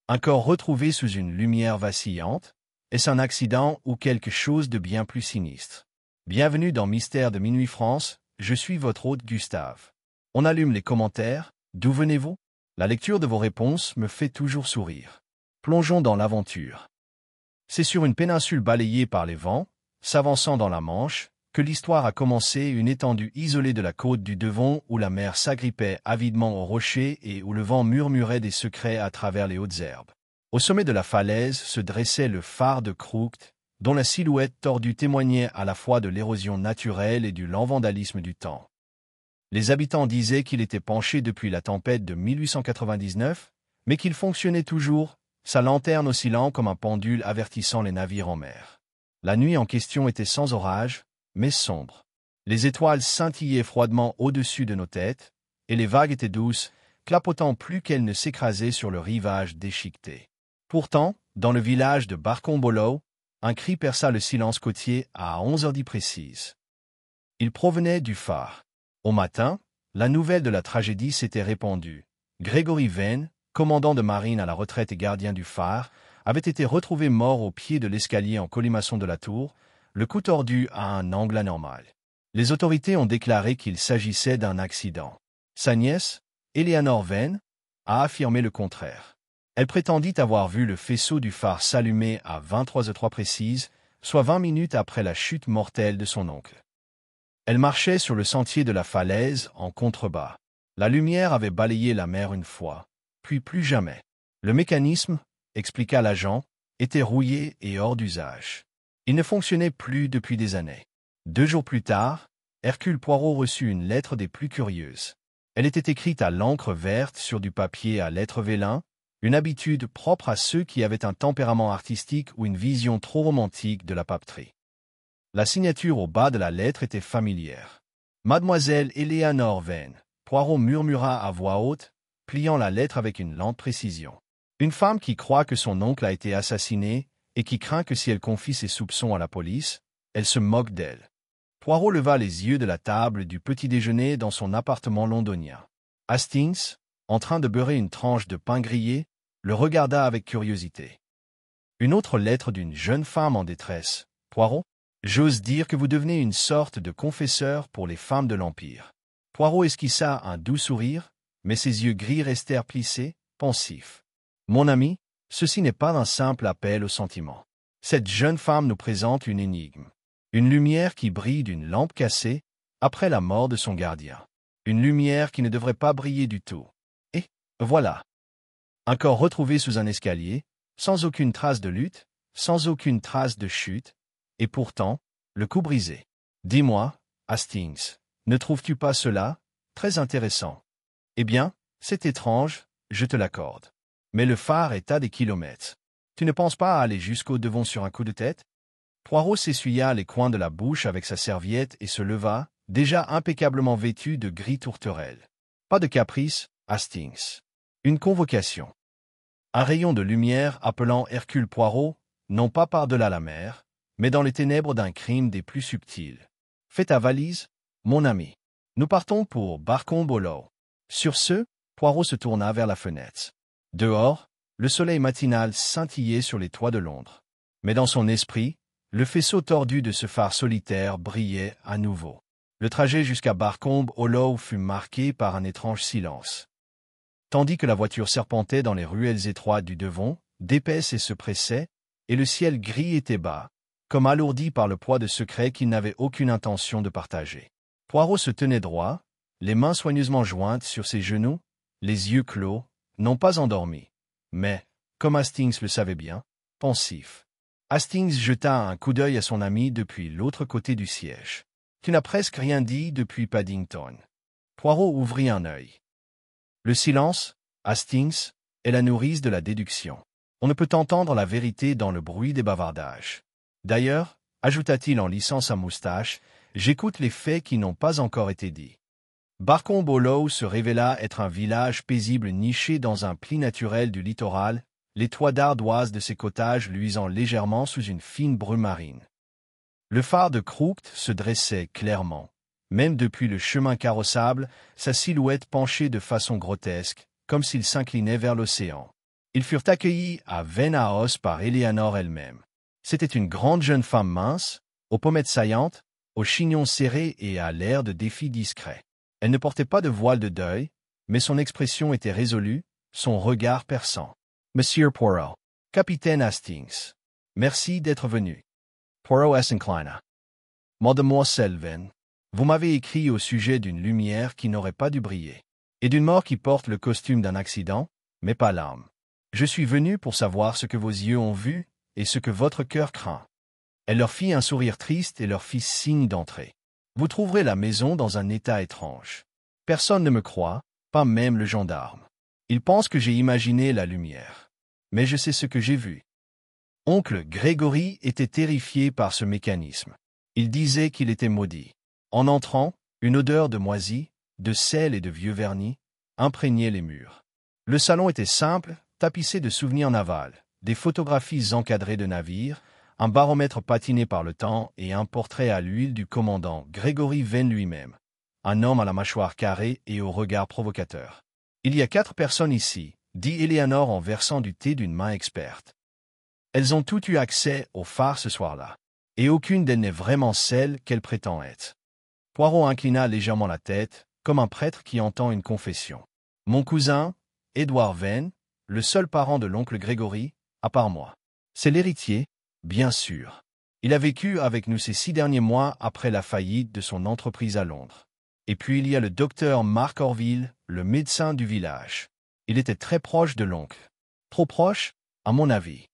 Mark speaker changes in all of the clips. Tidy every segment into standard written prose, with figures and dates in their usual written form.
Speaker 1: Un corps retrouvé sous une lumière vacillante? Est-ce un accident ou quelque chose de bien plus sinistre? Bienvenue dans Mystère de Minuit France, je suis votre hôte Gustave. On allume les commentaires, d'où venez-vous? La lecture de vos réponses me fait toujours sourire. Plongeons dans l'aventure. C'est sur une péninsule balayée par les vents, s'avançant dans la Manche, que l'histoire a commencé, une étendue isolée de la côte du Devon où la mer s'agrippait avidement aux rochers et où le vent murmurait des secrets à travers les hautes herbes. Au sommet de la falaise se dressait le phare de Crooked, dont la silhouette tordue témoignait à la fois de l'érosion naturelle et du lent vandalisme du temps. Les habitants disaient qu'il était penché depuis la tempête de 1899, mais qu'il fonctionnait toujours, sa lanterne oscillant comme un pendule avertissant les navires en mer. La nuit en question était sans orage, mais sombre. Les étoiles scintillaient froidement au-dessus de nos têtes, et les vagues étaient douces, clapotant plus qu'elles ne s'écrasaient sur le rivage déchiqueté. Pourtant, dans le village de Barcombolow, un cri perça le silence côtier à 11h10 précise. Il provenait du phare. Au matin, la nouvelle de la tragédie s'était répandue. Gregory Venn, commandant de marine à la retraite et gardien du phare, avait été retrouvé mort au pied de l'escalier en colimaçon de la tour, le cou tordu à un angle anormal. Les autorités ont déclaré qu'il s'agissait d'un accident. Sa nièce, Eleanor Venn, a affirmé le contraire. Elle prétendit avoir vu le faisceau du phare s'allumer à 23h03 précise, soit 20 minutes après la chute mortelle de son oncle. Elle marchait sur le sentier de la falaise en contrebas. La lumière avait balayé la mer une fois, puis plus jamais. Le mécanisme, expliqua l'agent, était rouillé et hors d'usage. Il ne fonctionnait plus depuis des années. 2 jours plus tard, Hercule Poirot reçut une lettre des plus curieuses. Elle était écrite à l'encre verte sur du papier à lettres vélin, une habitude propre à ceux qui avaient un tempérament artistique ou une vision trop romantique de la papeterie. La signature au bas de la lettre était familière. Mademoiselle Eleanor Venn, Poirot murmura à voix haute, pliant la lettre avec une lente précision. Une femme qui croit que son oncle a été assassiné et qui craint que si elle confie ses soupçons à la police, elle se moque d'elle. Poirot leva les yeux de la table du petit-déjeuner dans son appartement londonien. Hastings, en train de beurrer une tranche de pain grillé, le regarda avec curiosité. Une autre lettre d'une jeune femme en détresse. Poirot, j'ose dire que vous devenez une sorte de confesseur pour les femmes de l'Empire. Poirot esquissa un doux sourire, mais ses yeux gris restèrent plissés, pensifs. Mon ami, ceci n'est pas un simple appel au sentiment. Cette jeune femme nous présente une énigme. Une lumière qui brille d'une lampe cassée, après la mort de son gardien. Une lumière qui ne devrait pas briller du tout. Et, voilà. Un corps retrouvé sous un escalier, sans aucune trace de lutte, sans aucune trace de chute, et pourtant, le cou brisé. Dis-moi, Hastings, ne trouves-tu pas cela très intéressant? Eh bien, c'est étrange, je te l'accorde. Mais le phare est à des kilomètres. Tu ne penses pas à aller jusqu'au devant sur un coup de tête? Poirot s'essuya les coins de la bouche avec sa serviette et se leva, déjà impeccablement vêtu de gris tourterelle. Pas de caprice, Hastings. Une convocation. Un rayon de lumière appelant Hercule Poirot, non pas par-delà la mer, mais dans les ténèbres d'un crime des plus subtils. Fais ta valise, mon ami. Nous partons pour Barcombolow. Sur ce, Poirot se tourna vers la fenêtre. Dehors, le soleil matinal scintillait sur les toits de Londres. Mais dans son esprit, le faisceau tordu de ce phare solitaire brillait à nouveau. Le trajet jusqu'à Barcombolow fut marqué par un étrange silence. Tandis que la voiture serpentait dans les ruelles étroites du Devon, d'épaisse et se pressait, et le ciel gris était bas, comme alourdi par le poids de secrets qu'il n'avait aucune intention de partager. Poirot se tenait droit, les mains soigneusement jointes sur ses genoux, les yeux clos, non pas endormi, mais, comme Hastings le savait bien, pensif. Hastings jeta un coup d'œil à son ami depuis l'autre côté du siège. « Tu n'as presque rien dit depuis Paddington. » Poirot ouvrit un œil. Le silence, Hastings, est la nourrice de la déduction. On ne peut entendre la vérité dans le bruit des bavardages. D'ailleurs, ajouta-t-il en lissant sa moustache, j'écoute les faits qui n'ont pas encore été dits. Barcombolow se révéla être un village paisible niché dans un pli naturel du littoral, les toits d'ardoise de ses cottages luisant légèrement sous une fine brume marine. Le phare de Crooked se dressait clairement, même depuis le chemin carrossable, sa silhouette penchée de façon grotesque, comme s'il s'inclinait vers l'océan. Ils furent accueillis à Venaos par Eleanor elle-même. C'était une grande jeune femme mince, aux pommettes saillantes, aux chignons serrés et à l'air de défi discret. Elle ne portait pas de voile de deuil, mais son expression était résolue, son regard perçant. « Monsieur Poirot, capitaine Hastings, merci d'être venu. » Poirot s'inclina. « Mademoiselle Venn, vous m'avez écrit au sujet d'une lumière qui n'aurait pas dû briller, et d'une mort qui porte le costume d'un accident, mais pas l'âme. Je suis venu pour savoir ce que vos yeux ont vu et ce que votre cœur craint. » Elle leur fit un sourire triste et leur fit signe d'entrer. « Vous trouverez la maison dans un état étrange. Personne ne me croit, pas même le gendarme. Il pense que j'ai imaginé la lumière. Mais je sais ce que j'ai vu. » Oncle Grégory était terrifié par ce mécanisme. Il disait qu'il était maudit. En entrant, une odeur de moisi, de sel et de vieux vernis imprégnait les murs. Le salon était simple, tapissé de souvenirs navals, des photographies encadrées de navires, un baromètre patiné par le temps et un portrait à l'huile du commandant Grégory Venn lui-même, un homme à la mâchoire carrée et au regard provocateur. « Il y a 4 personnes ici, » dit Eleanor en versant du thé d'une main experte. Elles ont toutes eu accès au phare ce soir-là, et aucune d'elles n'est vraiment celle qu'elle prétend être. Poirot inclina légèrement la tête, comme un prêtre qui entend une confession. « Mon cousin, Édouard Venn, le seul parent de l'oncle Grégory, à part moi. C'est l'héritier, bien sûr. Il a vécu avec nous ces 6 derniers mois après la faillite de son entreprise à Londres. Et puis il y a le docteur Marc Orville, le médecin du village. Il était très proche de l'oncle. Trop proche, à mon avis. »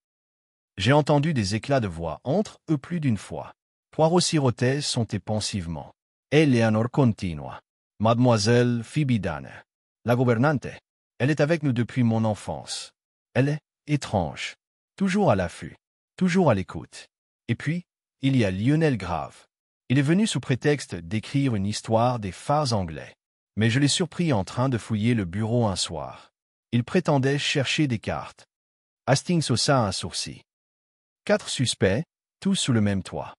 Speaker 1: J'ai entendu des éclats de voix entre eux plus d'une fois. Poirot sirotait son thé pensivement. Eleanor continua. « Mademoiselle Phoebe Danner, la gouvernante. Elle est avec nous depuis mon enfance. Elle est étrange, toujours à l'affût, toujours à l'écoute. Et puis, il y a Lionel Grave. Il est venu sous prétexte d'écrire une histoire des phares anglais. Mais je l'ai surpris en train de fouiller le bureau un soir. Il prétendait chercher des cartes. » Hastings haussa un sourcil. 4 suspects, tous sous le même toit.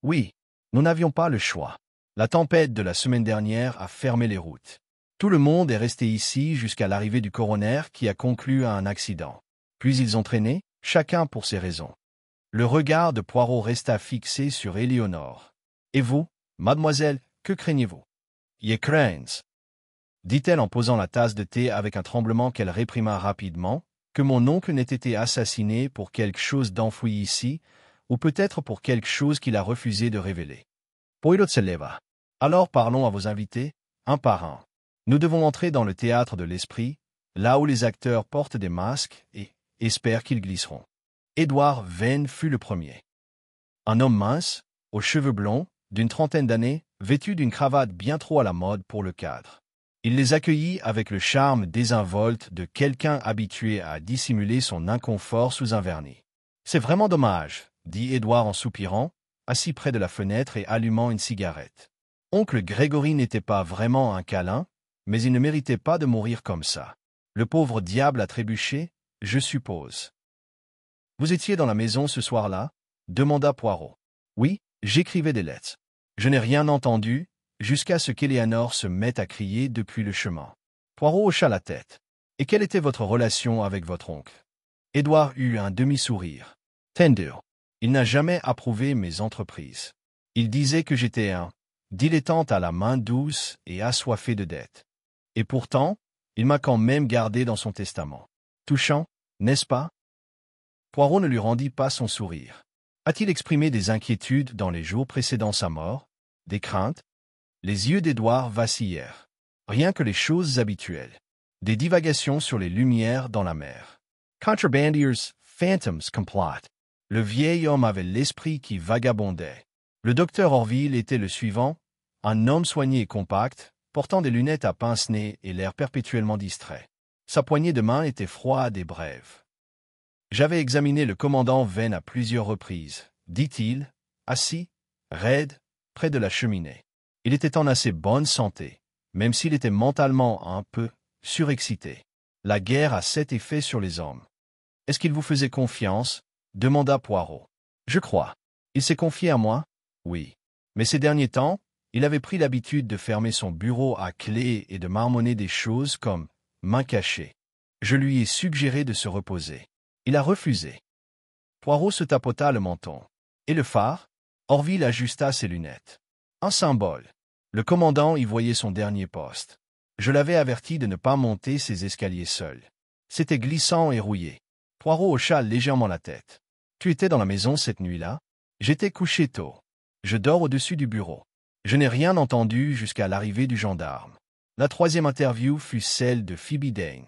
Speaker 1: Oui, nous n'avions pas le choix. La tempête de la semaine dernière a fermé les routes. Tout le monde est resté ici jusqu'à l'arrivée du coroner qui a conclu à un accident. Puis ils ont traîné, chacun pour ses raisons. Le regard de Poirot resta fixé sur Éléonore. « Et vous, mademoiselle, que craignez-vous »« Je crains, » dit-elle en posant la tasse de thé avec un tremblement qu'elle réprima rapidement, « que mon oncle n'ait été assassiné pour quelque chose d'enfoui ici, ou peut-être pour quelque chose qu'il a refusé de révéler. » Poirot se leva. « Alors parlons à vos invités, un par un. Nous devons entrer dans le théâtre de l'esprit, là où les acteurs portent des masques et espèrent qu'ils glisseront. » Édouard Venn fut le premier. Un homme mince, aux cheveux blonds, d'une trentaine d'années, vêtu d'une cravate bien trop à la mode pour le cadre. Il les accueillit avec le charme désinvolte de quelqu'un habitué à dissimuler son inconfort sous un vernis. « C'est vraiment dommage, » dit Édouard en soupirant, assis près de la fenêtre et allumant une cigarette. Oncle Grégory n'était pas vraiment un câlin, mais il ne méritait pas de mourir comme ça. Le pauvre diable a trébuché, je suppose. « Vous étiez dans la maison ce soir-là » demanda Poirot. « Oui, j'écrivais des lettres. Je n'ai rien entendu, jusqu'à ce qu'Éléanor se mette à crier depuis le chemin. » Poirot hocha la tête. « Et quelle était votre relation avec votre oncle » Édouard eut un demi-sourire. « Tender. Il n'a jamais approuvé mes entreprises. Il disait que j'étais un dilettante à la main douce et assoiffé de dettes. Et pourtant, il m'a quand même gardé dans son testament. Touchant, n'est-ce pas ?» Poirot ne lui rendit pas son sourire. A-t-il exprimé des inquiétudes dans les jours précédant sa mort? Des craintes? Les yeux d'Édouard vacillèrent. Rien que les choses habituelles. Des divagations sur les lumières dans la mer. Contrabandiers, phantoms, complot. Le vieil homme avait l'esprit qui vagabondait. Le docteur Orville était le suivant, un homme soigné et compact, portant des lunettes à pince-nez et l'air perpétuellement distrait. Sa poignée de main était froide et brève. « J'avais examiné le commandant Venn à plusieurs reprises, » dit-il, assis, raide, près de la cheminée. Il était en assez bonne santé, même s'il était mentalement un peu surexcité. La guerre a cet effet sur les hommes. « Est-ce qu'il vous faisait confiance » demanda Poirot. « Je crois. Il s'est confié à moi ?» Oui. Mais ces derniers temps, il avait pris l'habitude de fermer son bureau à clé et de marmonner des choses comme « main cachée ». Je lui ai suggéré de se reposer. Il a refusé. Poirot se tapota le menton. Et le phare? Orville ajusta ses lunettes. Un symbole. Le commandant y voyait son dernier poste. Je l'avais averti de ne pas monter ces escaliers seul. C'était glissant et rouillé. Poirot hocha légèrement la tête. Tu étais dans la maison cette nuit-là? J'étais couché tôt. Je dors au-dessus du bureau. Je n'ai rien entendu jusqu'à l'arrivée du gendarme. La troisième interview fut celle de Phoebe Dane.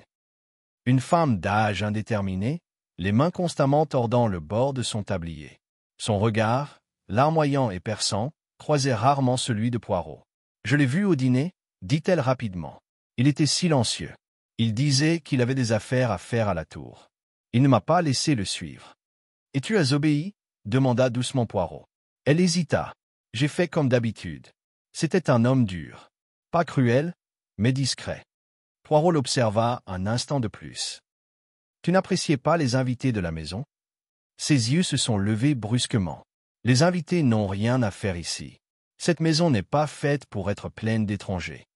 Speaker 1: Une femme d'âge indéterminé, les mains constamment tordant le bord de son tablier. Son regard, larmoyant et perçant, croisait rarement celui de Poirot. Je l'ai vu au dîner, dit-elle rapidement. Il était silencieux. Il disait qu'il avait des affaires à faire à la tour. Il ne m'a pas laissé le suivre. « Et tu as obéi » demanda doucement Poirot. Elle hésita. J'ai fait comme d'habitude. C'était un homme dur. Pas cruel, mais discret. Poirot l'observa un instant de plus. Tu n'appréciais pas les invités de la maison? Ses yeux se sont levés brusquement. Les invités n'ont rien à faire ici. Cette maison n'est pas faite pour être pleine d'étrangers.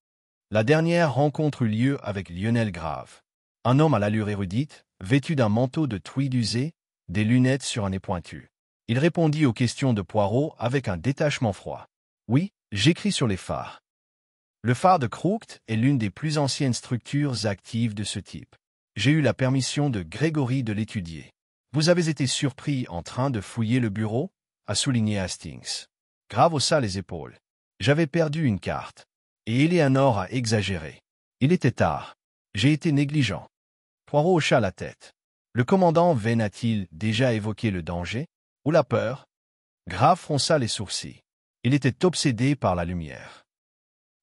Speaker 1: La dernière rencontre eut lieu avec Lionel Grave. Un homme à l'allure érudite, vêtu d'un manteau de tweed usé, des lunettes sur un nez pointu. Il répondit aux questions de Poirot avec un détachement froid. Oui, j'écris sur les phares. Le phare de Crooked est l'une des plus anciennes structures actives de ce type. J'ai eu la permission de Grégory de l'étudier. Vous avez été surpris en train de fouiller le bureau? A souligné Hastings. Grave haussa les épaules. J'avais perdu une carte. Et Eleanor a exagéré. Il était tard. J'ai été négligent. Poirot hocha la tête. Le commandant Vane a-t-il déjà évoqué le danger? Ou la peur? Grave fronça les sourcils. Il était obsédé par la lumière.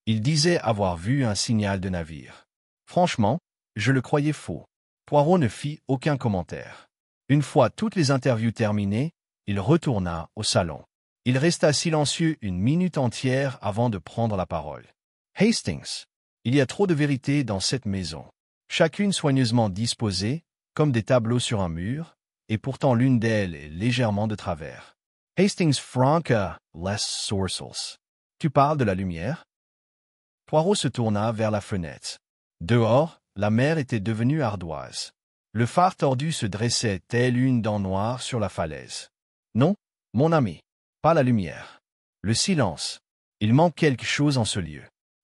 Speaker 1: Il disait avoir vu un signal de navire. Franchement, je le croyais faux. Poirot ne fit aucun commentaire. Une fois toutes les interviews terminées, il retourna au salon. Il resta silencieux une minute entière avant de prendre la parole. Hastings, il y a trop de vérité dans cette maison. Chacune soigneusement disposée, comme des tableaux sur un mur, et pourtant l'une d'elles est légèrement de travers. Hastings franca less sourcils. Tu parles de la lumière? Poirot se tourna vers la fenêtre. Dehors, la mer était devenue ardoise. Le phare tordu se dressait tel une dent noire sur la falaise. Non, mon ami, pas la lumière. Le silence. Il manque quelque chose en ce lieu.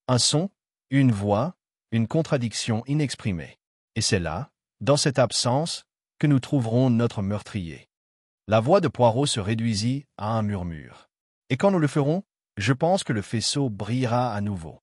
Speaker 1: Un son, une voix, une contradiction inexprimée. Et c'est là, dans cette absence, que nous trouverons notre meurtrier. La voix de Poirot se réduisit à un murmure. Et quand nous le ferons, je pense que le faisceau brillera à nouveau.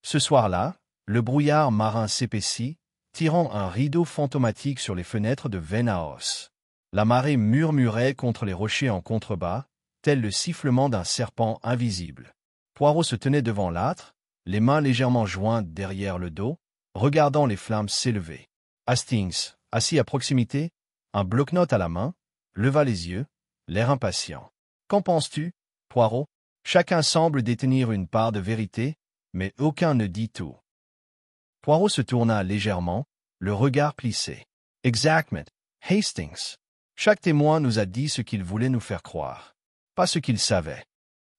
Speaker 1: Ce soir-là, le brouillard marin s'épaissit, tirant un rideau fantomatique sur les fenêtres de Venaos. La marée murmurait contre les rochers en contrebas, tel le sifflement d'un serpent invisible. Poirot se tenait devant l'âtre, les mains légèrement jointes derrière le dos, regardant les flammes s'élever. Hastings, assis à proximité, un bloc-notes à la main, leva les yeux, l'air impatient. « Qu'en penses-tu, Poirot? Chacun semble détenir une part de vérité, mais aucun ne dit tout. » Poirot se tourna légèrement, le regard plissé. « Exactement, Hastings. Chaque témoin nous a dit ce qu'il voulait nous faire croire, pas ce qu'il savait. »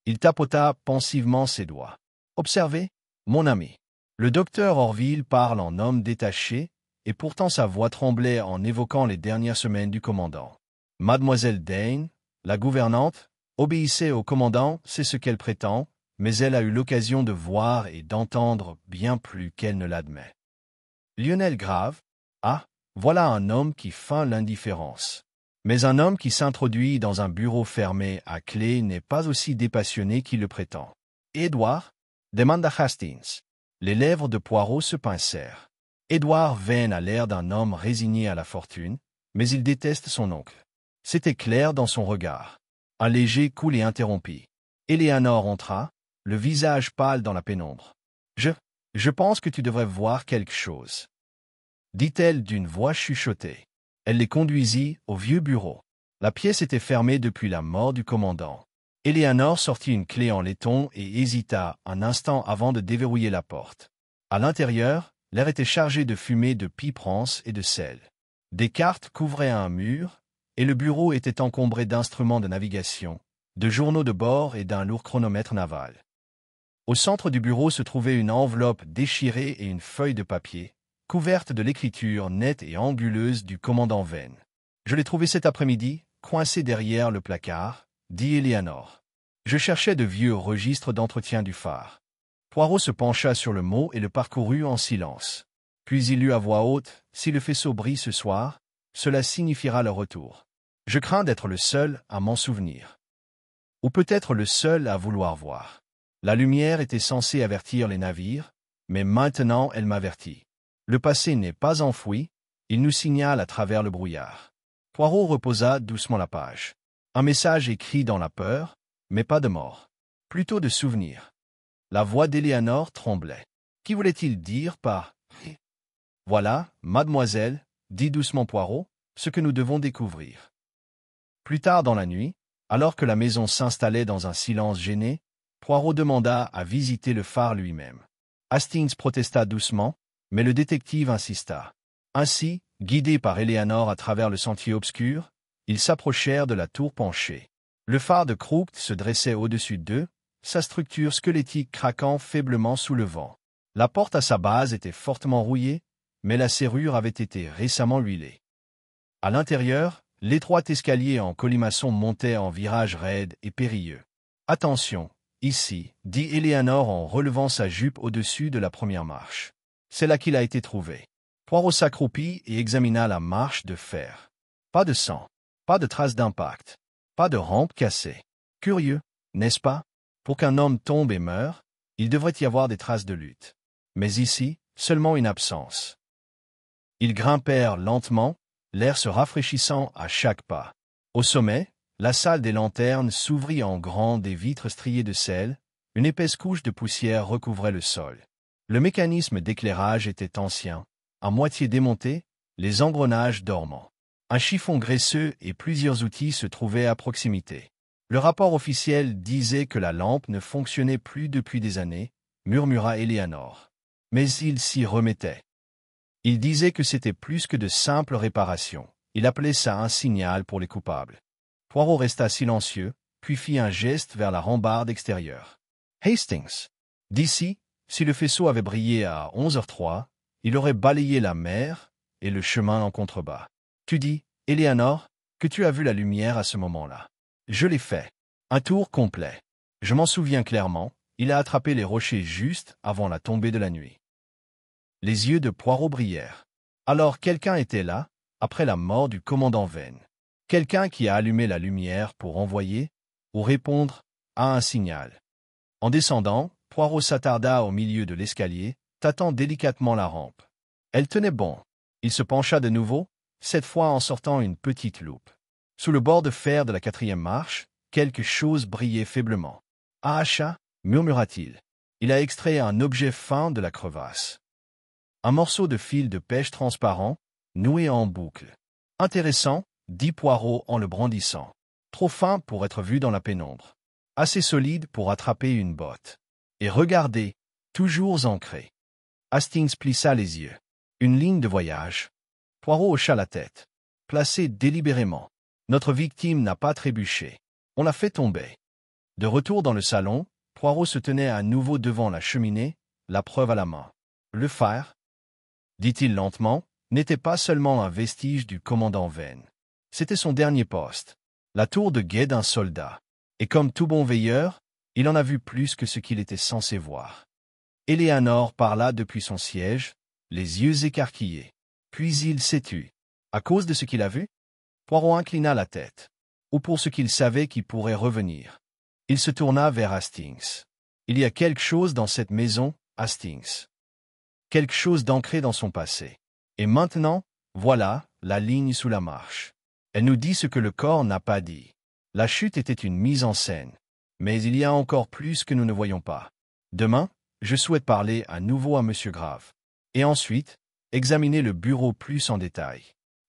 Speaker 1: Il tapota pensivement ses doigts. « Observez, mon ami. Le docteur Orville parle en homme détaché, et pourtant sa voix tremblait en évoquant les dernières semaines du commandant. Mademoiselle Dane, la gouvernante, obéissait au commandant, c'est ce qu'elle prétend, mais elle a eu l'occasion de voir et d'entendre bien plus qu'elle ne l'admet. Lionel Grave, ah, voilà un homme qui feint l'indifférence. Mais un homme qui s'introduit dans un bureau fermé à clé n'est pas aussi dépassionné qu'il le prétend. Édouard? Demanda Hastings. Les lèvres de Poirot se pincèrent. Édouard Vane a l'air d'un homme résigné à la fortune, mais il déteste son oncle. C'était clair dans son regard. Un léger coulé interrompit. Eleanor entra, le visage pâle dans la pénombre. Je pense que tu devrais voir quelque chose, dit-elle d'une voix chuchotée. Elle les conduisit au vieux bureau. La pièce était fermée depuis la mort du commandant. Eleanor sortit une clé en laiton et hésita un instant avant de déverrouiller la porte. À l'intérieur, l'air était chargé de fumée de pipes rances et de sel. Des cartes couvraient un mur, et le bureau était encombré d'instruments de navigation, de journaux de bord et d'un lourd chronomètre naval. Au centre du bureau se trouvait une enveloppe déchirée et une feuille de papier, couverte de l'écriture nette et anguleuse du commandant Venn. Je l'ai trouvé cet après-midi, coincé derrière le placard, dit Eleanor. Je cherchais de vieux registres d'entretien du phare. Poirot se pencha sur le mot et le parcourut en silence. Puis il lut à voix haute, « Si le faisceau brille ce soir, cela signifiera le retour. Je crains d'être le seul à m'en souvenir. Ou peut-être le seul à vouloir voir. La lumière était censée avertir les navires, mais maintenant elle m'avertit. Le passé n'est pas enfoui, il nous signale à travers le brouillard. » Poirot reposa doucement la page. Un message écrit dans la peur, mais pas de mort. Plutôt de souvenir. La voix d'Eleanor tremblait. Qui voulait-il dire par « Voilà, mademoiselle », dit doucement Poirot, « ce que nous devons découvrir. » Plus tard dans la nuit, alors que la maison s'installait dans un silence gêné, Poirot demanda à visiter le phare lui-même. Hastings protesta doucement, mais le détective insista. Ainsi, guidés par Eleanor à travers le sentier obscur, ils s'approchèrent de la tour penchée. Le phare de Crooked se dressait au-dessus d'eux, sa structure squelettique craquant faiblement sous le vent. La porte à sa base était fortement rouillée, mais la serrure avait été récemment huilée. À l'intérieur, l'étroit escalier en colimaçon montait en virage raide et périlleux. « Attention, ici, » dit Eleanor en relevant sa jupe au-dessus de la première marche. C'est là qu'il a été trouvé. Poirot s'accroupit et examina la marche de fer. Pas de sang, pas de traces d'impact, pas de rampe cassée. Curieux, n'est-ce pas? Pour qu'un homme tombe et meure, il devrait y avoir des traces de lutte. Mais ici, seulement une absence. Ils grimpèrent lentement, l'air se rafraîchissant à chaque pas. Au sommet, la salle des lanternes s'ouvrit en grand des vitres striées de sel, une épaisse couche de poussière recouvrait le sol. Le mécanisme d'éclairage était ancien, à moitié démonté, les engrenages dormants. Un chiffon graisseux et plusieurs outils se trouvaient à proximité. Le rapport officiel disait que la lampe ne fonctionnait plus depuis des années, murmura Eleanor. Mais il s'y remettait. Il disait que c'était plus que de simples réparations. Il appelait ça un signal pour les coupables. Poirot resta silencieux, puis fit un geste vers la rambarde extérieure. Hastings. D'ici, si le faisceau avait brillé à 11h03, il aurait balayé la mer et le chemin en contrebas. Tu dis, Eleanor, que tu as vu la lumière à ce moment-là. Je l'ai fait. Un tour complet. Je m'en souviens clairement, il a attrapé les rochers juste avant la tombée de la nuit. Les yeux de Poirot brillèrent. Alors quelqu'un était là, après la mort du commandant Venn. Quelqu'un qui a allumé la lumière pour envoyer, ou répondre, à un signal. En descendant, Poirot s'attarda au milieu de l'escalier, tâtant délicatement la rampe. Elle tenait bon. Il se pencha de nouveau, cette fois en sortant une petite loupe. Sous le bord de fer de la 4e marche, quelque chose brillait faiblement. « Ah, chat !» murmura-t-il. Il a extrait un objet fin de la crevasse. Un morceau de fil de pêche transparent, noué en boucle. « Intéressant », dit Poirot en le brandissant. Trop fin pour être vu dans la pénombre. Assez solide pour attraper une botte. Et regardez, toujours ancré. Hastings plissa les yeux. Une ligne de voyage. Poirot hocha la tête. Placé délibérément. Notre victime n'a pas trébuché. On l'a fait tomber. De retour dans le salon, Poirot se tenait à nouveau devant la cheminée, la preuve à la main. Le phare, dit-il lentement, n'était pas seulement un vestige du commandant Venn. C'était son dernier poste. La tour de guet d'un soldat. Et comme tout bon veilleur, il en a vu plus que ce qu'il était censé voir. Eleanor parla depuis son siège, les yeux écarquillés. Puis il s'est tu. À cause de ce qu'il a vu? Poirot inclina la tête. Ou pour ce qu'il savait qui pourrait revenir. Il se tourna vers Hastings. Il y a quelque chose dans cette maison, Hastings. Quelque chose d'ancré dans son passé. Et maintenant, voilà, la ligne sous la marche. Elle nous dit ce que le corps n'a pas dit. La chute était une mise en scène. Mais il y a encore plus que nous ne voyons pas. Demain, je souhaite parler à nouveau à M. Grave. Et ensuite, examiner le bureau plus en détail.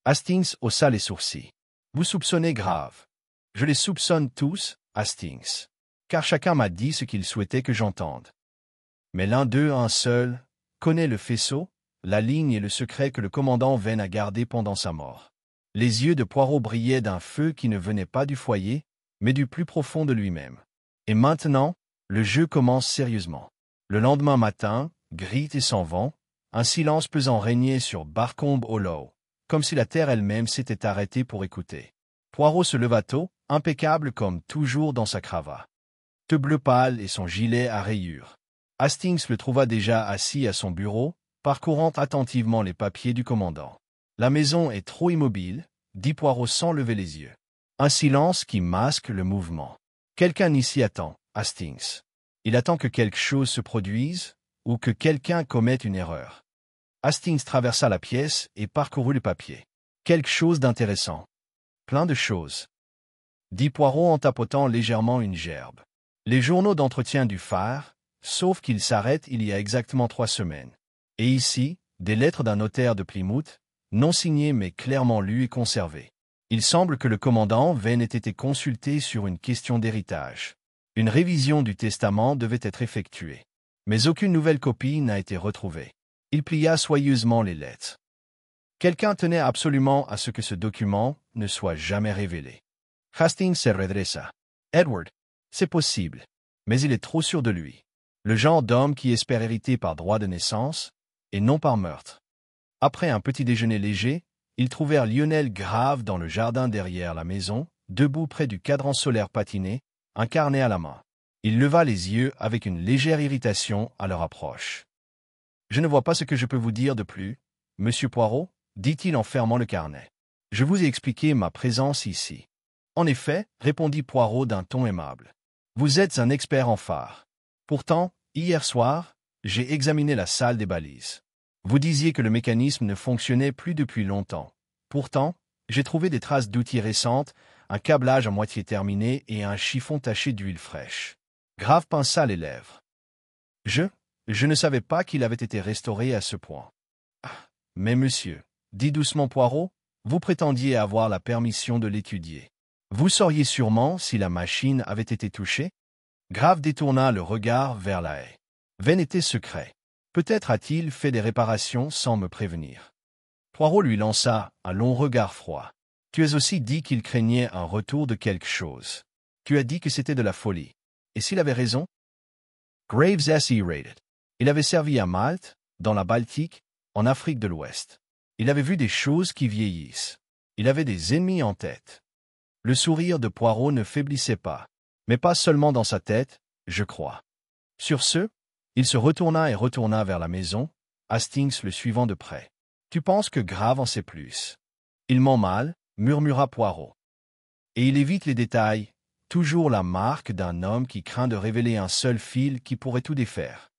Speaker 1: Hastings haussa les sourcils. Vous soupçonnez Grave. Je les soupçonne tous, Hastings. Car chacun m'a dit ce qu'il souhaitait que j'entende. Mais l'un d'eux, un seul, connaît le faisceau, la ligne et le secret que le commandant Venn a gardé pendant sa mort. Les yeux de Poirot brillaient d'un feu qui ne venait pas du foyer, mais du plus profond de lui-même. Et maintenant, le jeu commence sérieusement. Le lendemain matin, gris et sans vent, Un silence pesant régnait sur Barcombe Hollow, comme si la terre elle-même s'était arrêtée pour écouter. Poirot se leva tôt, impeccable comme toujours dans sa cravate. De bleu pâle et son gilet à rayures. Hastings le trouva déjà assis à son bureau, parcourant attentivement les papiers du commandant. La maison est trop immobile, dit Poirot sans lever les yeux. Un silence qui masque le mouvement. Quelqu'un ici attend, Hastings. Il attend que quelque chose se produise, ou que quelqu'un commette une erreur. Hastings traversa la pièce et parcourut le papier. Quelque chose d'intéressant. Plein de choses. Dit Poirot en tapotant légèrement une gerbe. Les journaux d'entretien du phare, sauf qu'ils s'arrêtent il y a exactement 3 semaines. Et ici, des lettres d'un notaire de Plymouth, non signées mais clairement lues et conservées. Il semble que le commandant Vane ait été consulté sur une question d'héritage. Une révision du testament devait être effectuée. Mais aucune nouvelle copie n'a été retrouvée. Il plia soigneusement les lettres. Quelqu'un tenait absolument à ce que ce document ne soit jamais révélé. Hastings se redressa. Edward, c'est possible, mais il est trop sûr de lui. Le genre d'homme qui espère hériter par droit de naissance, et non par meurtre. Après un petit déjeuner léger, ils trouvèrent Lionel grave dans le jardin derrière la maison, debout près du cadran solaire patiné, un carnet à la main. Il leva les yeux avec une légère irritation à leur approche. « Je ne vois pas ce que je peux vous dire de plus, Monsieur Poirot, dit-il en fermant le carnet. Je vous ai expliqué ma présence ici. En effet, répondit Poirot d'un ton aimable. Vous êtes un expert en phare. Pourtant, hier soir, j'ai examiné la salle des balises. Vous disiez que le mécanisme ne fonctionnait plus depuis longtemps. Pourtant, j'ai trouvé des traces d'outils récentes, un câblage à moitié terminé et un chiffon taché d'huile fraîche. Grave pinça les lèvres. Je ne savais pas qu'il avait été restauré à ce point. Mais monsieur, dit doucement Poirot, vous prétendiez avoir la permission de l'étudier. Vous sauriez sûrement si la machine avait été touchée? Grave détourna le regard vers la haie. Vane était secret. Peut-être a-t-il fait des réparations sans me prévenir. Poirot lui lança un long regard froid. Tu as aussi dit qu'il craignait un retour de quelque chose. Tu as dit que c'était de la folie. Et s'il avait raison? Graves S.E. Il avait servi à Malte, dans la Baltique, en Afrique de l'Ouest. Il avait vu des choses qui vieillissent. Il avait des ennemis en tête. Le sourire de Poirot ne faiblissait pas, mais pas seulement dans sa tête, je crois. Sur ce, il se retourna vers la maison, Hastings le suivant de près. Tu penses que Grave en sait plus? Il ment mal, murmura Poirot. Et il évite les détails, toujours la marque d'un homme qui craint de révéler un seul fil qui pourrait tout défaire.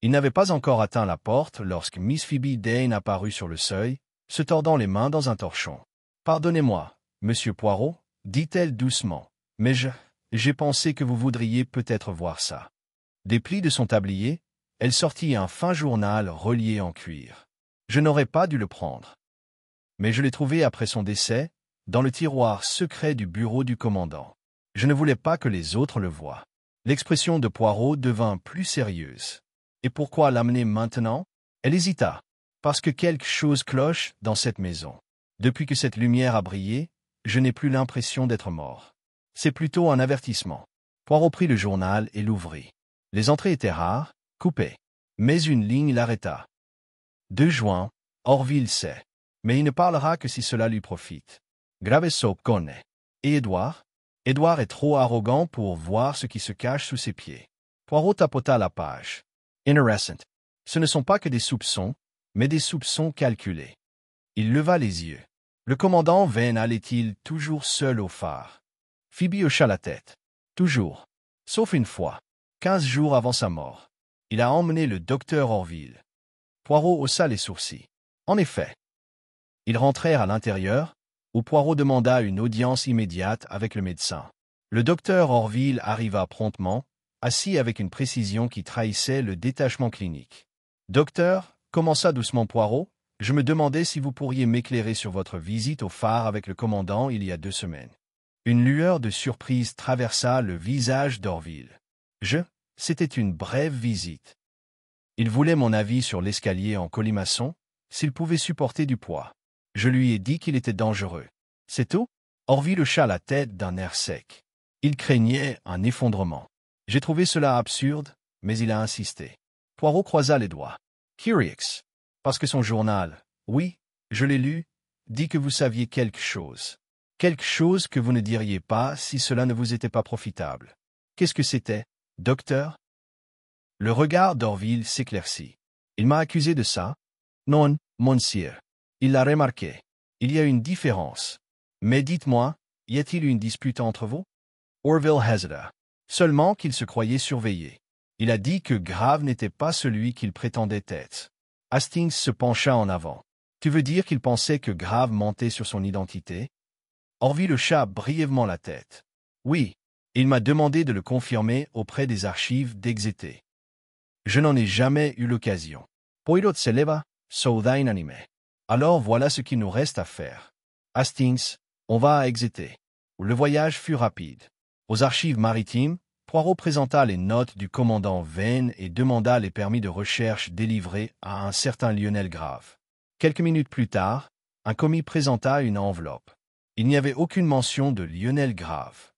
Speaker 1: Il n'avait pas encore atteint la porte lorsque Miss Phoebe Dane apparut sur le seuil, se tordant les mains dans un torchon. « Pardonnez-moi, Monsieur Poirot, dit-elle doucement, mais j'ai pensé que vous voudriez peut-être voir ça. » Des plis de son tablier, elle sortit un fin journal relié en cuir. Je n'aurais pas dû le prendre. Mais je l'ai trouvé après son décès, dans le tiroir secret du bureau du commandant. Je ne voulais pas que les autres le voient. L'expression de Poirot devint plus sérieuse. Et pourquoi l'amener maintenant? Elle hésita. Parce que quelque chose cloche dans cette maison. Depuis que cette lumière a brillé, je n'ai plus l'impression d'être mort. C'est plutôt un avertissement. Poirot prit le journal et l'ouvrit. Les entrées étaient rares, coupées. Mais une ligne l'arrêta. 2 juin, Orville sait. Mais il ne parlera que si cela lui profite. Gravesso connaît. Et Édouard? Édouard est trop arrogant pour voir ce qui se cache sous ses pieds. Poirot tapota la page. Innocent. Ce ne sont pas que des soupçons, mais des soupçons calculés. Il leva les yeux. Le commandant Vane allait-il toujours seul au phare? Phoebe hocha la tête. Toujours. Sauf une fois. 15 jours avant sa mort. Il a emmené le docteur Orville. Poirot haussa les sourcils. En effet. Ils rentrèrent à l'intérieur, où Poirot demanda une audience immédiate avec le médecin. Le docteur Orville arriva promptement, assis avec une précision qui trahissait le détachement clinique. « Docteur, commença doucement Poirot, je me demandais si vous pourriez m'éclairer sur votre visite au phare avec le commandant il y a 2 semaines. » Une lueur de surprise traversa le visage d'Orville. C'était une brève visite. Il voulait mon avis sur l'escalier en colimaçon, s'il pouvait supporter du poids. Je lui ai dit qu'il était dangereux. C'est tout? Orville hocha la tête d'un air sec. Il craignait un effondrement. J'ai trouvé cela absurde, mais il a insisté. Poirot croisa les doigts. Curieux. Parce que son journal, oui, je l'ai lu, dit que vous saviez quelque chose. Quelque chose que vous ne diriez pas si cela ne vous était pas profitable. Qu'est-ce que c'était, docteur? Le regard d'Orville s'éclaircit. Il m'a accusé de ça? Non, monsieur. Il l'a remarqué. Il y a une différence. Mais dites-moi, y a-t-il une dispute entre vous? Orville hésita. Seulement qu'il se croyait surveillé. Il a dit que Grave n'était pas celui qu'il prétendait être. Hastings se pencha en avant. Tu veux dire qu'il pensait que Grave mentait sur son identité? Orville hocha brièvement la tête. Oui, il m'a demandé de le confirmer auprès des archives d'Exeter. Je n'en ai jamais eu l'occasion. Poirot se leva, soudain inanimé. Alors voilà ce qu'il nous reste à faire. Hastings, on va à Exeter. Le voyage fut rapide. Aux archives maritimes, Poirot présenta les notes du commandant Vane et demanda les permis de recherche délivrés à un certain Lionel Grave. Quelques minutes plus tard, un commis présenta une enveloppe. Il n'y avait aucune mention de Lionel Grave.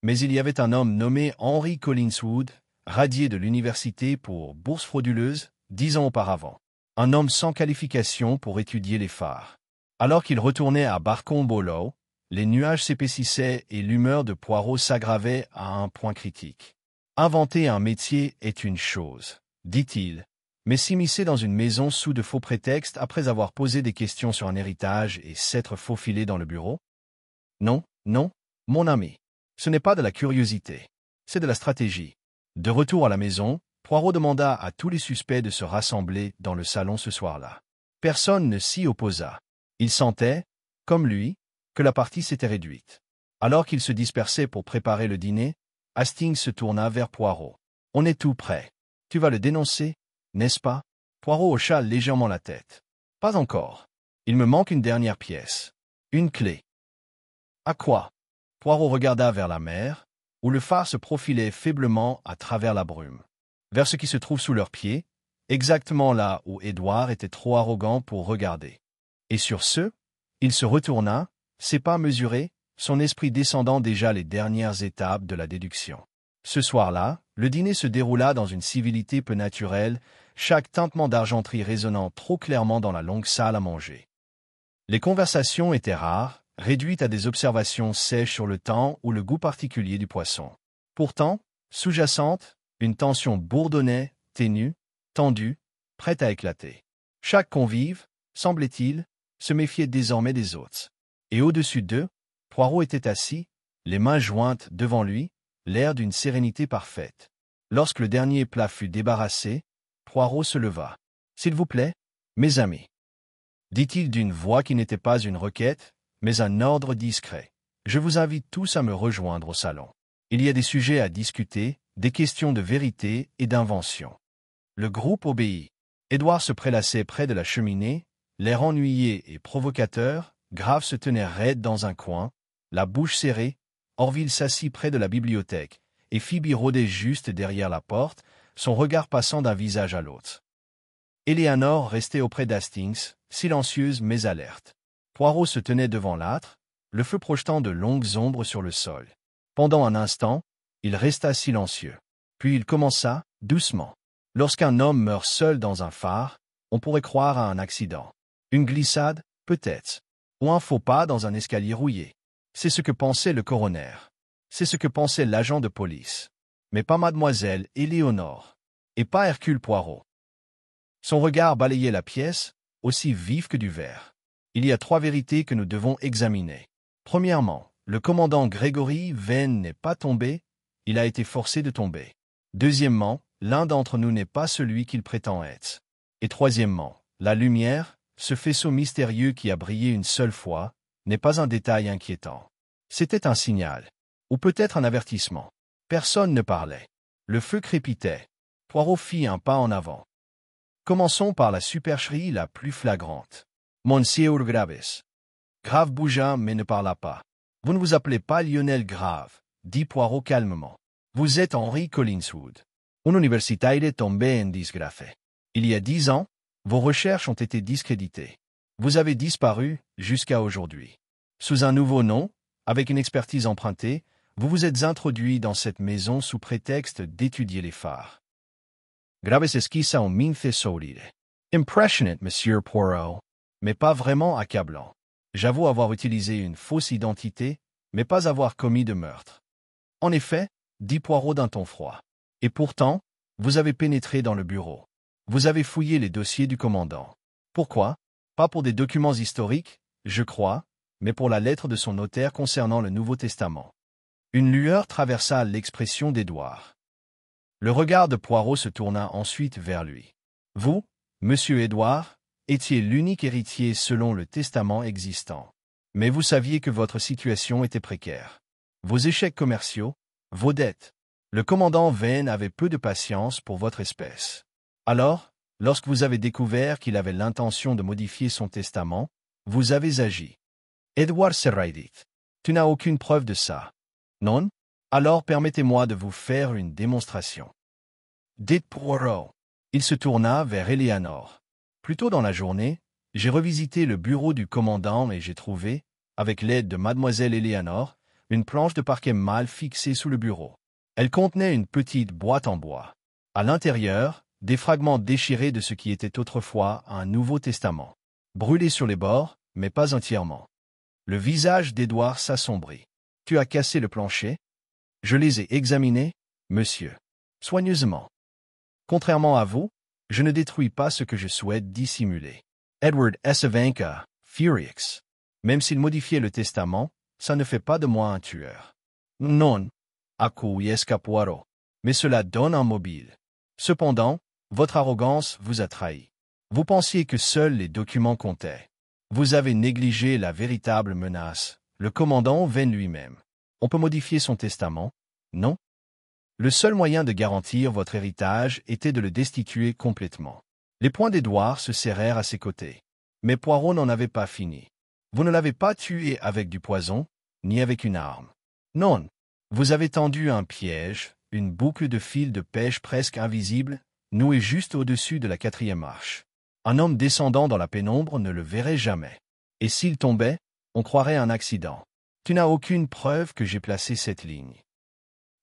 Speaker 1: Mais il y avait un homme nommé Henry Collinswood, radié de l'université pour bourse frauduleuse, 10 ans auparavant. Un homme sans qualification pour étudier les phares. Alors qu'il retournait à Barcombe-Hollow, les nuages s'épaississaient et l'humeur de Poirot s'aggravait à un point critique. Inventer un métier est une chose, dit-il, mais s'immiscer dans une maison sous de faux prétextes après avoir posé des questions sur un héritage et s'être faufilé dans le bureau? Non, non, mon ami. Ce n'est pas de la curiosité, c'est de la stratégie. De retour à la maison, Poirot demanda à tous les suspects de se rassembler dans le salon ce soir-là. Personne ne s'y opposa. Il sentait, comme lui, que la partie s'était réduite. Alors qu'ils se dispersaient pour préparer le dîner, Hastings se tourna vers Poirot. « On est tout prêt. Tu vas le dénoncer, n'est-ce pas ?» Poirot hocha légèrement la tête. « Pas encore. Il me manque une dernière pièce. Une clé. » « À quoi ?» Poirot regarda vers la mer, où le phare se profilait faiblement à travers la brume. Vers ce qui se trouve sous leurs pieds, exactement là où Édouard était trop arrogant pour regarder. Et sur ce, il se retourna, ses pas mesurés, son esprit descendant déjà les dernières étapes de la déduction. Ce soir-là, le dîner se déroula dans une civilité peu naturelle, chaque tintement d'argenterie résonnant trop clairement dans la longue salle à manger. Les conversations étaient rares, réduites à des observations sèches sur le temps ou le goût particulier du poisson. Pourtant, sous-jacente, une tension bourdonnait, ténue, tendue, prête à éclater. Chaque convive, semblait-il, se méfiait désormais des autres. Et au-dessus d'eux, Poirot était assis, les mains jointes devant lui, l'air d'une sérénité parfaite. Lorsque le dernier plat fut débarrassé, Poirot se leva. « S'il vous plaît, mes amis, » dit-il d'une voix qui n'était pas une requête, mais un ordre discret. « Je vous invite tous à me rejoindre au salon. Il y a des sujets à discuter, des questions de vérité et d'invention. » Le groupe obéit. Édouard se prélassait près de la cheminée, l'air ennuyé et provocateur. Grave se tenait raide dans un coin, la bouche serrée. Orville s'assit près de la bibliothèque, et Phoebe rôdait juste derrière la porte, son regard passant d'un visage à l'autre. Eleanor restait auprès d'Hastings, silencieuse mais alerte. Poirot se tenait devant l'âtre, le feu projetant de longues ombres sur le sol. Pendant un instant, il resta silencieux. Puis il commença, doucement. Lorsqu'un homme meurt seul dans un phare, on pourrait croire à un accident. Une glissade, peut-être. Ou un faux pas dans un escalier rouillé. C'est ce que pensait le coroner. C'est ce que pensait l'agent de police. Mais pas mademoiselle Éléonore. Et pas Hercule Poirot. Son regard balayait la pièce, aussi vif que du verre. Il y a 3 vérités que nous devons examiner. Premièrement, le commandant Gregory Vane n'est pas tombé, il a été forcé de tomber. Deuxièmement, l'un d'entre nous n'est pas celui qu'il prétend être. Et troisièmement, la lumière, ce faisceau mystérieux qui a brillé une seule fois, n'est pas un détail inquiétant. C'était un signal. Ou peut-être un avertissement. Personne ne parlait. Le feu crépitait. Poirot fit un pas en avant. Commençons par la supercherie la plus flagrante. Monsieur Graves. Grave bougea mais ne parla pas. Vous ne vous appelez pas Lionel Grave, dit Poirot calmement. Vous êtes Henry Collinswood. Un universitaire tombé en disgrace. Il y a 10 ans, vos recherches ont été discréditées. Vous avez disparu jusqu'à aujourd'hui. Sous un nouveau nom, avec une expertise empruntée, vous vous êtes introduit dans cette maison sous prétexte d'étudier les phares. Graves esquissa un mince sourire. Impressionnant, Monsieur Poirot, mais pas vraiment accablant. J'avoue avoir utilisé une fausse identité, mais pas avoir commis de meurtre. En effet, dit Poirot d'un ton froid. Et pourtant, vous avez pénétré dans le bureau. Vous avez fouillé les dossiers du commandant. Pourquoi? Pas pour des documents historiques, je crois, mais pour la lettre de son notaire concernant le Nouveau Testament. Une lueur traversa l'expression d'Édouard. Le regard de Poirot se tourna ensuite vers lui. Vous, Monsieur Édouard, étiez l'unique héritier selon le testament existant. Mais vous saviez que votre situation était précaire. Vos échecs commerciaux, vos dettes. Le commandant Vane avait peu de patience pour votre espèce. Alors, lorsque vous avez découvert qu'il avait l'intention de modifier son testament, vous avez agi. Edward Serraidit. Tu n'as aucune preuve de ça. Non? Alors permettez-moi de vous faire une démonstration. Dites Poirot. Il se tourna vers Eleanor. Plus tôt dans la journée, j'ai revisité le bureau du commandant et j'ai trouvé, avec l'aide de mademoiselle Eleanor, une planche de parquet mal fixée sous le bureau. Elle contenait une petite boîte en bois. À l'intérieur, des fragments déchirés de ce qui était autrefois un Nouveau Testament. Brûlés sur les bords, mais pas entièrement. Le visage d'Édouard s'assombrit. Tu as cassé le plancher? Je les ai examinés, monsieur. Soigneusement. Contrairement à vous, je ne détruis pas ce que je souhaite dissimuler. Edward Esavanka, Furix. Même s'il modifiait le testament, ça ne fait pas de moi un tueur. Non. Acquiesca Poirot. Mais cela donne un mobile. Cependant, votre arrogance vous a trahi. Vous pensiez que seuls les documents comptaient. Vous avez négligé la véritable menace, le commandant Vane lui-même. On peut modifier son testament, non? Le seul moyen de garantir votre héritage était de le destituer complètement. Les poings d'Édouard se serrèrent à ses côtés. Mais Poirot n'en avait pas fini. Vous ne l'avez pas tué avec du poison, ni avec une arme. Non. Vous avez tendu un piège, une boucle de fil de pêche presque invisible, nouée juste au-dessus de la 4e marche. Un homme descendant dans la pénombre ne le verrait jamais. Et s'il tombait, on croirait un accident. Tu n'as aucune preuve que j'ai placé cette ligne.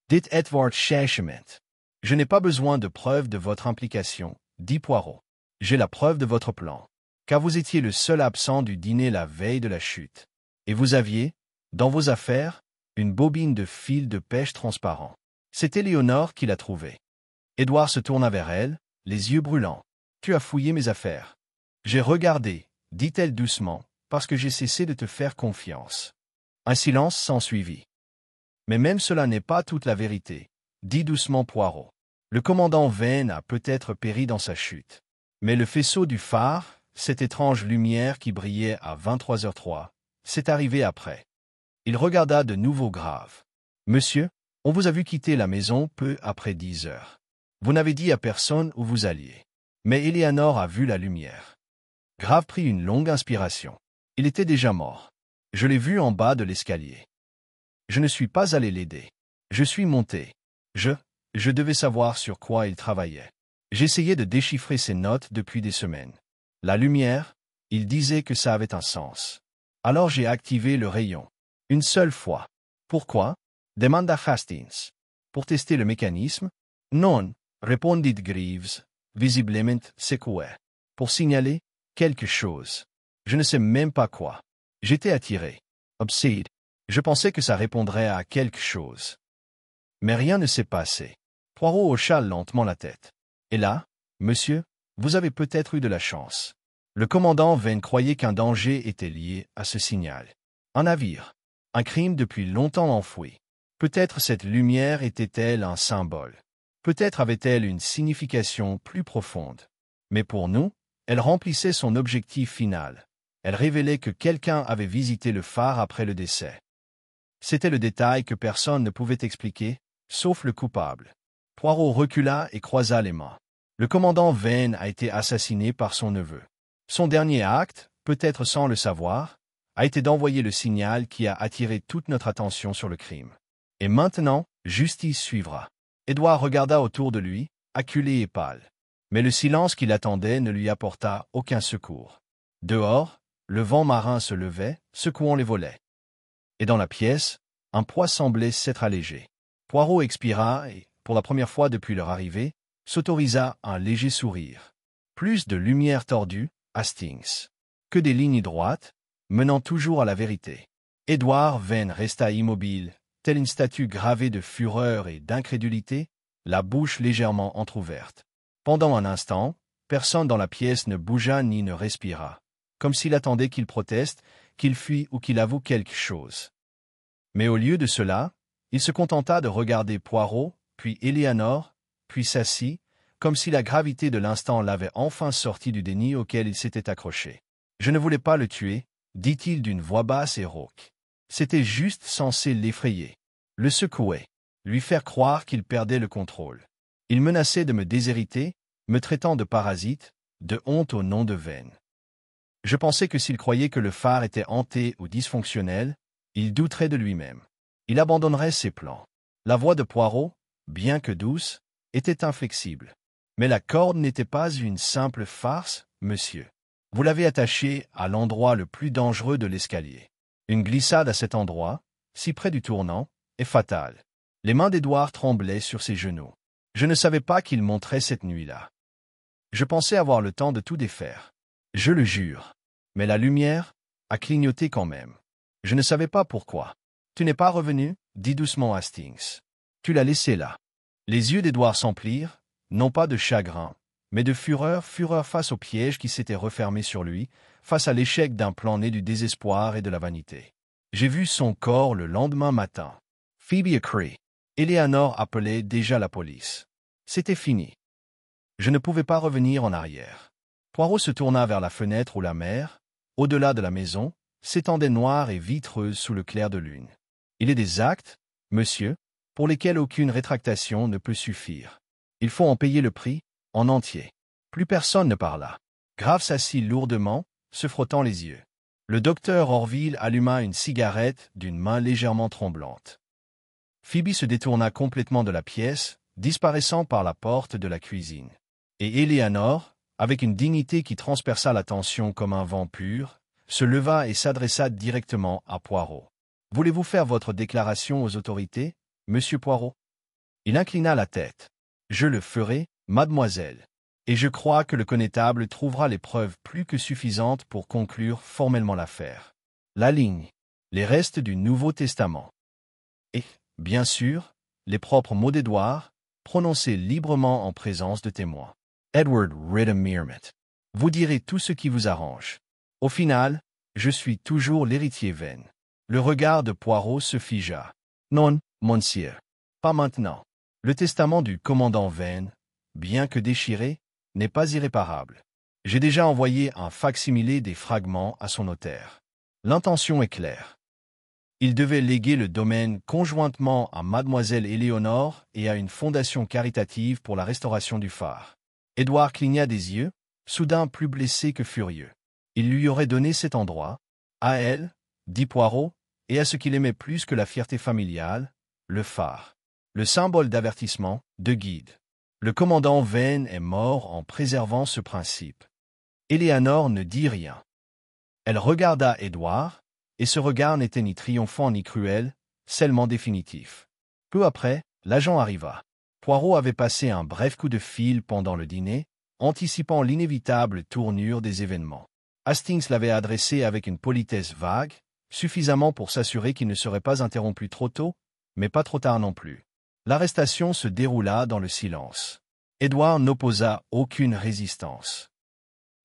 Speaker 1: Dites Edward Cheshement. Je n'ai pas besoin de preuve de votre implication, dit Poirot. J'ai la preuve de votre plan. Car vous étiez le seul absent du dîner la veille de la chute. Et vous aviez, dans vos affaires, une bobine de fil de pêche transparent. C'est Éléonore qui l'a trouvée. Édouard se tourna vers elle, les yeux brûlants. Tu as fouillé mes affaires. J'ai regardé, dit-elle doucement, parce que j'ai cessé de te faire confiance. Un silence s'ensuivit. Mais même cela n'est pas toute la vérité, dit doucement Poirot. Le commandant Vane a peut-être péri dans sa chute. Mais le faisceau du phare, cette étrange lumière qui brillait à 23h03, c'est arrivé après. Il regarda de nouveau grave. Monsieur, on vous a vu quitter la maison peu après 10 heures. Vous n'avez dit à personne où vous alliez. Mais Eleanor a vu la lumière. Grave prit une longue inspiration. Il était déjà mort. Je l'ai vu en bas de l'escalier. Je ne suis pas allé l'aider. Je suis monté. Je devais savoir sur quoi il travaillait. J'essayais de déchiffrer ses notes depuis des semaines. La lumière, il disait que ça avait un sens. Alors j'ai activé le rayon. Une seule fois. Pourquoi? Demanda Hastings. Pour tester le mécanisme? Non, répondit Greaves, visiblement secoué. Pour signaler quelque chose. Je ne sais même pas quoi. J'étais attiré. Obsédé. Je pensais que ça répondrait à quelque chose. Mais rien ne s'est passé. Poirot hocha lentement la tête. Et là, monsieur, vous avez peut-être eu de la chance. Le commandant Vane croyait qu'un danger était lié à ce signal. Un navire. Un crime depuis longtemps enfoui. Peut-être cette lumière était-elle un symbole. Peut-être avait-elle une signification plus profonde. Mais pour nous, elle remplissait son objectif final. Elle révélait que quelqu'un avait visité le phare après le décès. C'était le détail que personne ne pouvait expliquer, sauf le coupable. Poirot recula et croisa les mains. Le commandant Vane a été assassiné par son neveu. Son dernier acte, peut-être sans le savoir, a été d'envoyer le signal qui a attiré toute notre attention sur le crime. Et maintenant, justice suivra. Édouard regarda autour de lui, acculé et pâle. Mais le silence qui l'attendait ne lui apporta aucun secours. Dehors, le vent marin se levait, secouant les volets. Et dans la pièce, un poids semblait s'être allégé. Poirot expira et, pour la première fois depuis leur arrivée, s'autorisa un léger sourire. Plus de lumière tordue, Hastings. Que des lignes droites, menant toujours à la vérité. Edward Vane resta immobile, telle une statue gravée de fureur et d'incrédulité, la bouche légèrement entr'ouverte. Pendant un instant, personne dans la pièce ne bougea ni ne respira, comme s'il attendait qu'il proteste, qu'il fuit ou qu'il avoue quelque chose. Mais au lieu de cela, il se contenta de regarder Poirot, puis Éléanore, puis s'assit, comme si la gravité de l'instant l'avait enfin sorti du déni auquel il s'était accroché. « Je ne voulais pas le tuer, » dit-il d'une voix basse et rauque. C'était juste censé l'effrayer, le secouer, lui faire croire qu'il perdait le contrôle. Il menaçait de me déshériter, me traitant de parasite, de honte au nom de Vane. Je pensais que s'il croyait que le phare était hanté ou dysfonctionnel, il douterait de lui-même. Il abandonnerait ses plans. La voix de Poirot, bien que douce, était inflexible. Mais la corde n'était pas une simple farce, monsieur. Vous l'avez attachée à l'endroit le plus dangereux de l'escalier. Une glissade à cet endroit, si près du tournant, est fatale. Les mains d'Édouard tremblaient sur ses genoux. Je ne savais pas qu'il monterait cette nuit-là. Je pensais avoir le temps de tout défaire. Je le jure. Mais la lumière a clignoté quand même. Je ne savais pas pourquoi. Tu n'es pas revenu, dit doucement Hastings. Tu l'as laissé là. Les yeux d'Édouard s'emplirent, non pas de chagrin, mais de fureur face au piège qui s'était refermé sur lui, face à l'échec d'un plan né du désespoir et de la vanité. J'ai vu son corps le lendemain matin. Phoebe a crié. Éléanore appelait déjà la police. C'était fini. Je ne pouvais pas revenir en arrière. Poirot se tourna vers la fenêtre où la mer, au-delà de la maison, s'étendait noire et vitreuse sous le clair de lune. Il est des actes, monsieur, pour lesquels aucune rétractation ne peut suffire. Il faut en payer le prix, en entier. Plus personne ne parla. Grave s'assit lourdement, se frottant les yeux. Le docteur Orville alluma une cigarette d'une main légèrement tremblante. Phoebe se détourna complètement de la pièce, disparaissant par la porte de la cuisine. Et Éléanore, avec une dignité qui transperça la tension comme un vent pur, se leva et s'adressa directement à Poirot. « Voulez-vous faire votre déclaration aux autorités, monsieur Poirot ?» Il inclina la tête. « Je le ferai, mademoiselle. Et je crois que le connétable trouvera les preuves plus que suffisantes pour conclure formellement l'affaire. La ligne. Les restes du Nouveau Testament. Et, bien sûr, les propres mots d'Édouard, prononcés librement en présence de témoins. Edward Riddham Meermut. Vous direz tout ce qui vous arrange. Au final, je suis toujours l'héritier Vane. » Le regard de Poirot se figea. « Non, monsieur. Pas maintenant. Le testament du commandant Vane, bien que déchiré, n'est pas irréparable. J'ai déjà envoyé un fac-similé des fragments à son notaire. L'intention est claire. Il devait léguer le domaine conjointement à mademoiselle Éléonore et à une fondation caritative pour la restauration du phare. » Édouard cligna des yeux, soudain plus blessé que furieux. Il lui aurait donné cet endroit, à elle, dit Poirot, et à ce qu'il aimait plus que la fierté familiale, le phare. Le symbole d'avertissement, de guide. Le commandant Vane est mort en préservant ce principe. Éléanore ne dit rien. Elle regarda Édouard, et ce regard n'était ni triomphant ni cruel, seulement définitif. Peu après, l'agent arriva. Poirot avait passé un bref coup de fil pendant le dîner, anticipant l'inévitable tournure des événements. Hastings l'avait adressé avec une politesse vague, suffisamment pour s'assurer qu'il ne serait pas interrompu trop tôt, mais pas trop tard non plus. L'arrestation se déroula dans le silence. Édouard n'opposa aucune résistance.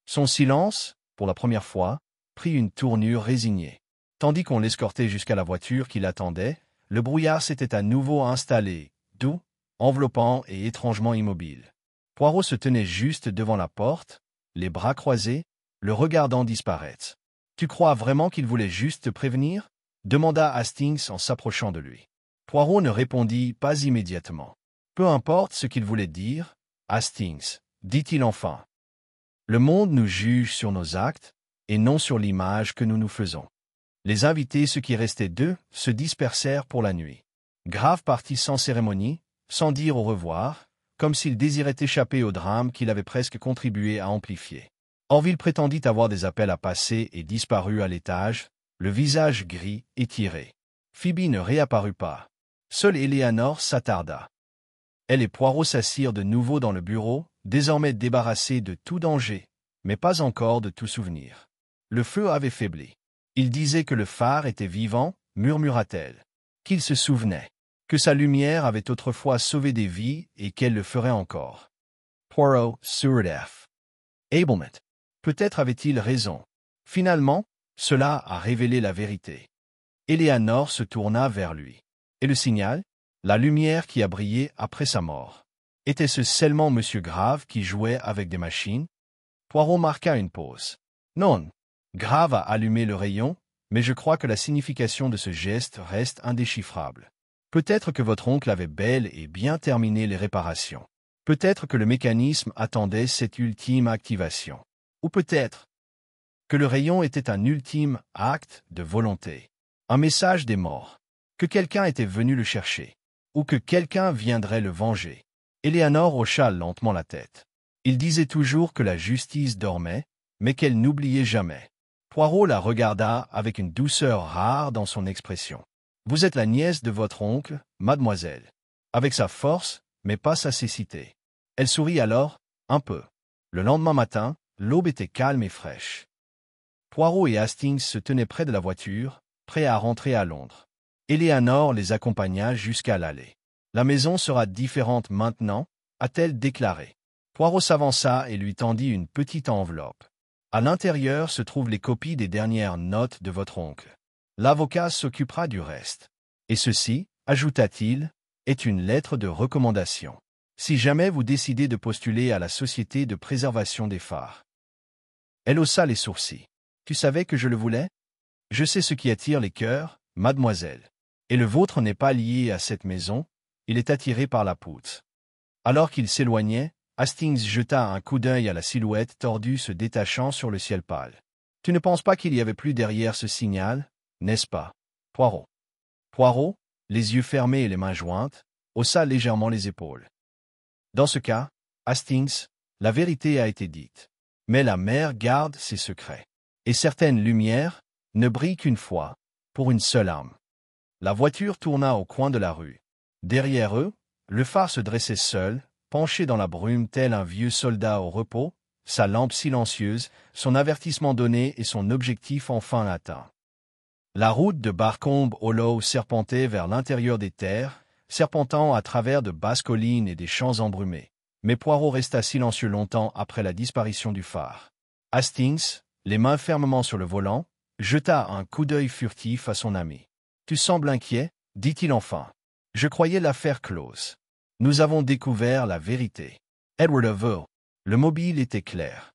Speaker 1: Son silence, pour la première fois, prit une tournure résignée. Tandis qu'on l'escortait jusqu'à la voiture qui l'attendait, le brouillard s'était à nouveau installé, doux, enveloppant et étrangement immobile. Poirot se tenait juste devant la porte, les bras croisés, le regardant disparaître. « Tu crois vraiment qu'il voulait juste te prévenir ?» demanda Hastings en s'approchant de lui. Poirot ne répondit pas immédiatement. « Peu importe ce qu'il voulait dire, Hastings, dit-il enfin. Le monde nous juge sur nos actes, et non sur l'image que nous nous faisons. » Les invités, ceux qui restaient d'eux, se dispersèrent pour la nuit. Grave partit sans cérémonie, sans dire au revoir, comme s'il désirait échapper au drame qu'il avait presque contribué à amplifier. Orville prétendit avoir des appels à passer et disparut à l'étage, le visage gris, étiré. Phoebe ne réapparut pas. Seule Éléanore s'attarda. Elle et Poirot s'assirent de nouveau dans le bureau, désormais débarrassé de tout danger, mais pas encore de tout souvenir. Le feu avait faibli. Il disait que le phare était vivant, murmura-t-elle. Qu'il se souvenait. Que sa lumière avait autrefois sauvé des vies et qu'elle le ferait encore. Poirot, Suredef. Ablement. Peut-être avait-il raison. Finalement, cela a révélé la vérité. Eleanor se tourna vers lui. Et le signal? La lumière qui a brillé après sa mort. Était-ce seulement Monsieur Grave qui jouait avec des machines? Poirot marqua une pause. Non. Grave a allumé le rayon, mais je crois que la signification de ce geste reste indéchiffrable. Peut-être que votre oncle avait bel et bien terminé les réparations. Peut-être que le mécanisme attendait cette ultime activation. Ou peut-être que le rayon était un ultime acte de volonté. Un message des morts. Que quelqu'un était venu le chercher. Ou que quelqu'un viendrait le venger. Eleanor hocha lentement la tête. Il disait toujours que la justice dormait, mais qu'elle n'oubliait jamais. Poirot la regarda avec une douceur rare dans son expression. Vous êtes la nièce de votre oncle, mademoiselle. Avec sa force, mais pas sa cécité. Elle sourit alors, un peu. Le lendemain matin, l'aube était calme et fraîche. Poirot et Hastings se tenaient près de la voiture, prêts à rentrer à Londres. Eleanor les accompagna jusqu'à l'allée. La maison sera différente maintenant, a-t-elle déclaré. Poirot s'avança et lui tendit une petite enveloppe. À l'intérieur se trouvent les copies des dernières notes de votre oncle. L'avocat s'occupera du reste. Et ceci, ajouta-t-il, est une lettre de recommandation. Si jamais vous décidez de postuler à la Société de préservation des phares. Elle haussa les sourcils. Tu savais que je le voulais? Je sais ce qui attire les cœurs, mademoiselle. Et le vôtre n'est pas lié à cette maison, il est attiré par la poutre. Alors qu'il s'éloignait, Hastings jeta un coup d'œil à la silhouette tordue se détachant sur le ciel pâle. Tu ne penses pas qu'il y avait plus derrière ce signal, n'est-ce pas, Poirot? Poirot, les yeux fermés et les mains jointes, haussa légèrement les épaules. Dans ce cas, Hastings, la vérité a été dite. Mais la mer garde ses secrets. Et certaines lumières ne brillent qu'une fois, pour une seule âme. La voiture tourna au coin de la rue. Derrière eux, le phare se dressait seul, penché dans la brume tel un vieux soldat au repos, sa lampe silencieuse, son avertissement donné et son objectif enfin atteint. La route de Barcombe Hollow serpentait vers l'intérieur des terres, serpentant à travers de basses collines et des champs embrumés. Mais Poirot resta silencieux longtemps après la disparition du phare. Hastings, les mains fermement sur le volant, jeta un coup d'œil furtif à son ami. « Tu sembles inquiet, dit-il enfin. Je croyais l'affaire close. Nous avons découvert la vérité. Edward Overll. » Le mobile était clair.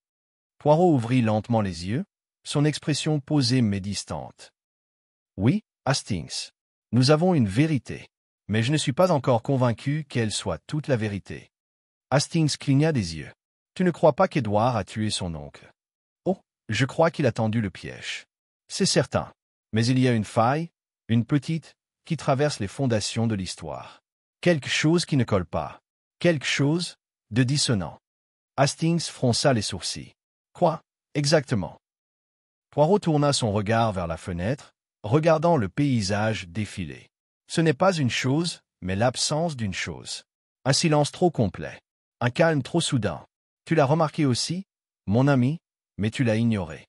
Speaker 1: Poirot ouvrit lentement les yeux, son expression posée mais distante. « Oui, Hastings. Nous avons une vérité. Mais je ne suis pas encore convaincu qu'elle soit toute la vérité. » Hastings cligna des yeux. « Tu ne crois pas qu'Édouard a tué son oncle? » « Oh, je crois qu'il a tendu le piège. C'est certain. Mais il y a une faille, une petite, qui traverse les fondations de l'histoire. Quelque chose qui ne colle pas. Quelque chose de dissonant. » Hastings fronça les sourcils. « Quoi, exactement ?» Poirot tourna son regard vers la fenêtre, regardant le paysage défiler. Ce n'est pas une chose, mais l'absence d'une chose. Un silence trop complet. Un calme trop soudain. Tu l'as remarqué aussi, mon ami, mais tu l'as ignoré.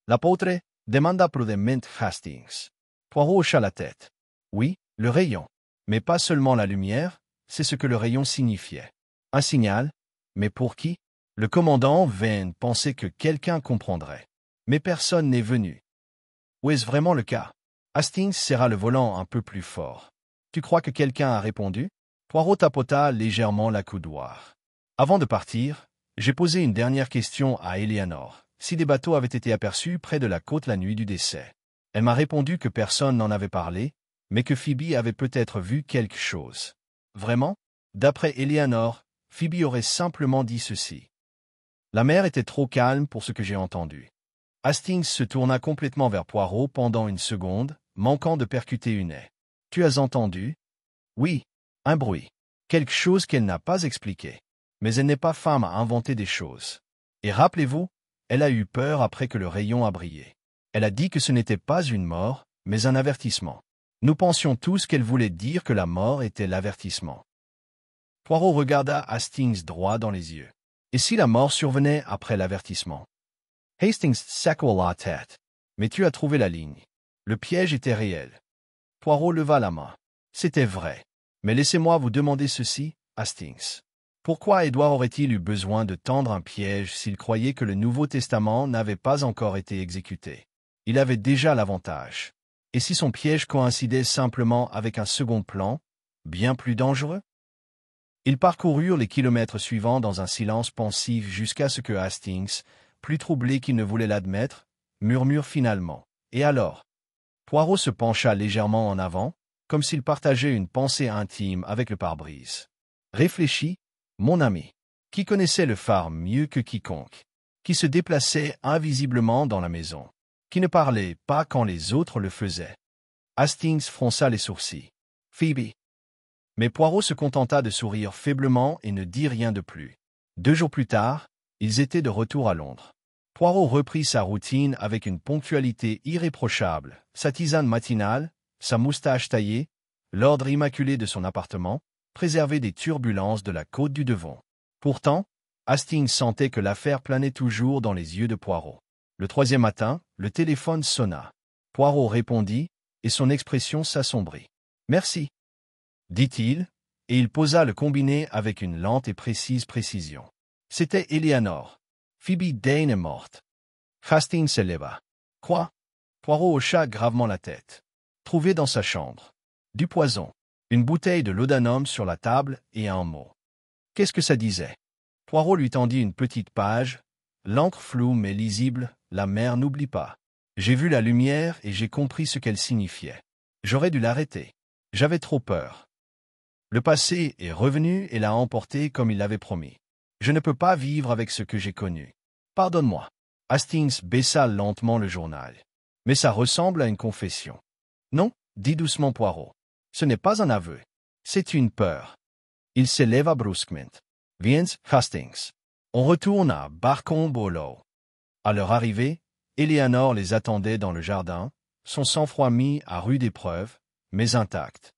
Speaker 1: L'apôtre demanda prudemment Hastings. Poirot hocha la tête. Oui, le rayon. Mais pas seulement la lumière, c'est ce que le rayon signifiait. Un signal, mais pour qui? Le commandant Vane pensait que quelqu'un comprendrait. Mais personne n'est venu. Où est-ce vraiment le cas? Hastings serra le volant un peu plus fort. Tu crois que quelqu'un a répondu? Poirot tapota légèrement l'accoudoir. Avant de partir, j'ai posé une dernière question à Eleanor. Si des bateaux avaient été aperçus près de la côte la nuit du décès. Elle m'a répondu que personne n'en avait parlé, mais que Phoebe avait peut-être vu quelque chose. Vraiment? D'après Eleanor, Phoebe aurait simplement dit ceci. La mer était trop calme pour ce que j'ai entendu. Hastings se tourna complètement vers Poirot pendant une seconde, manquant de percuter une haie. Tu as entendu? Oui, un bruit. Quelque chose qu'elle n'a pas expliqué. Mais elle n'est pas femme à inventer des choses. Et rappelez-vous, elle a eu peur après que le rayon a brillé. Elle a dit que ce n'était pas une mort, mais un avertissement. Nous pensions tous qu'elle voulait dire que la mort était l'avertissement. Poirot regarda Hastings droit dans les yeux. Et si la mort survenait après l'avertissement? Hastings secoua la tête. Mais tu as trouvé la ligne. Le piège était réel. Poirot leva la main. C'était vrai. Mais laissez-moi vous demander ceci, Hastings. Pourquoi Édouard aurait-il eu besoin de tendre un piège s'il croyait que le Nouveau Testament n'avait pas encore été exécuté? Il avait déjà l'avantage. Et si son piège coïncidait simplement avec un second plan, bien plus dangereux? Ils parcoururent les kilomètres suivants dans un silence pensif jusqu'à ce que Hastings, plus troublé qu'il ne voulait l'admettre, murmure finalement. Et alors? Poirot se pencha légèrement en avant, comme s'il partageait une pensée intime avec le pare-brise. Réfléchis, mon ami, qui connaissait le phare mieux que quiconque, qui se déplaçait invisiblement dans la maison, qui ne parlait pas quand les autres le faisaient. Hastings fronça les sourcils. Phoebe. Mais Poirot se contenta de sourire faiblement et ne dit rien de plus. 2 jours plus tard, ils étaient de retour à Londres. Poirot reprit sa routine avec une ponctualité irréprochable, sa tisane matinale, sa moustache taillée, l'ordre immaculé de son appartement, préservé des turbulences de la côte du Devon. Pourtant, Hastings sentait que l'affaire planait toujours dans les yeux de Poirot. Le 3e matin, le téléphone sonna. Poirot répondit, et son expression s'assombrit. « Merci, » dit-il, et il posa le combiné avec une lente et précise précision. C'était Eleanor. Phoebe Dane est morte. Hastings se leva. Quoi? Poirot hocha gravement la tête. Trouvé dans sa chambre. Du poison. Une bouteille de laudanum sur la table et un mot. Qu'est-ce que ça disait? Poirot lui tendit une petite page. L'encre floue mais lisible, la mère n'oublie pas. J'ai vu la lumière et j'ai compris ce qu'elle signifiait. J'aurais dû l'arrêter. J'avais trop peur. Le passé est revenu et l'a emporté comme il l'avait promis. Je ne peux pas vivre avec ce que j'ai connu. Pardonne-moi. Hastings baissa lentement le journal. Mais ça ressemble à une confession. Non, dit doucement Poirot. Ce n'est pas un aveu. C'est une peur. Il s'éleva brusquement. Viens, Hastings. On retourne à Barcombe-Hollow. À leur arrivée, Eleanor les attendait dans le jardin, son sang-froid mis à rude épreuve, mais intact.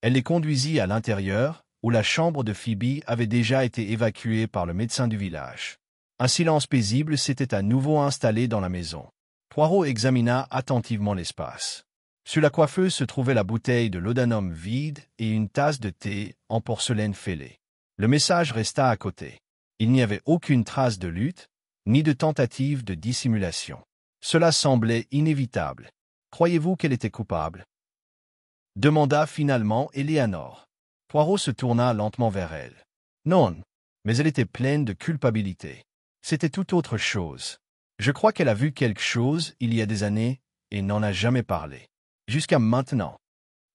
Speaker 1: Elle les conduisit à l'intérieur, où la chambre de Phoebe avait déjà été évacuée par le médecin du village. Un silence paisible s'était à nouveau installé dans la maison. Poirot examina attentivement l'espace. Sur la coiffeuse se trouvait la bouteille de laudanum vide et une tasse de thé en porcelaine fêlée. Le message resta à côté. Il n'y avait aucune trace de lutte, ni de tentative de dissimulation. Cela semblait inévitable. Croyez-vous qu'elle était coupable? Demanda finalement Eleanor. Poirot se tourna lentement vers elle. Non, mais elle était pleine de culpabilité. C'était tout autre chose. Je crois qu'elle a vu quelque chose il y a des années et n'en a jamais parlé. Jusqu'à maintenant.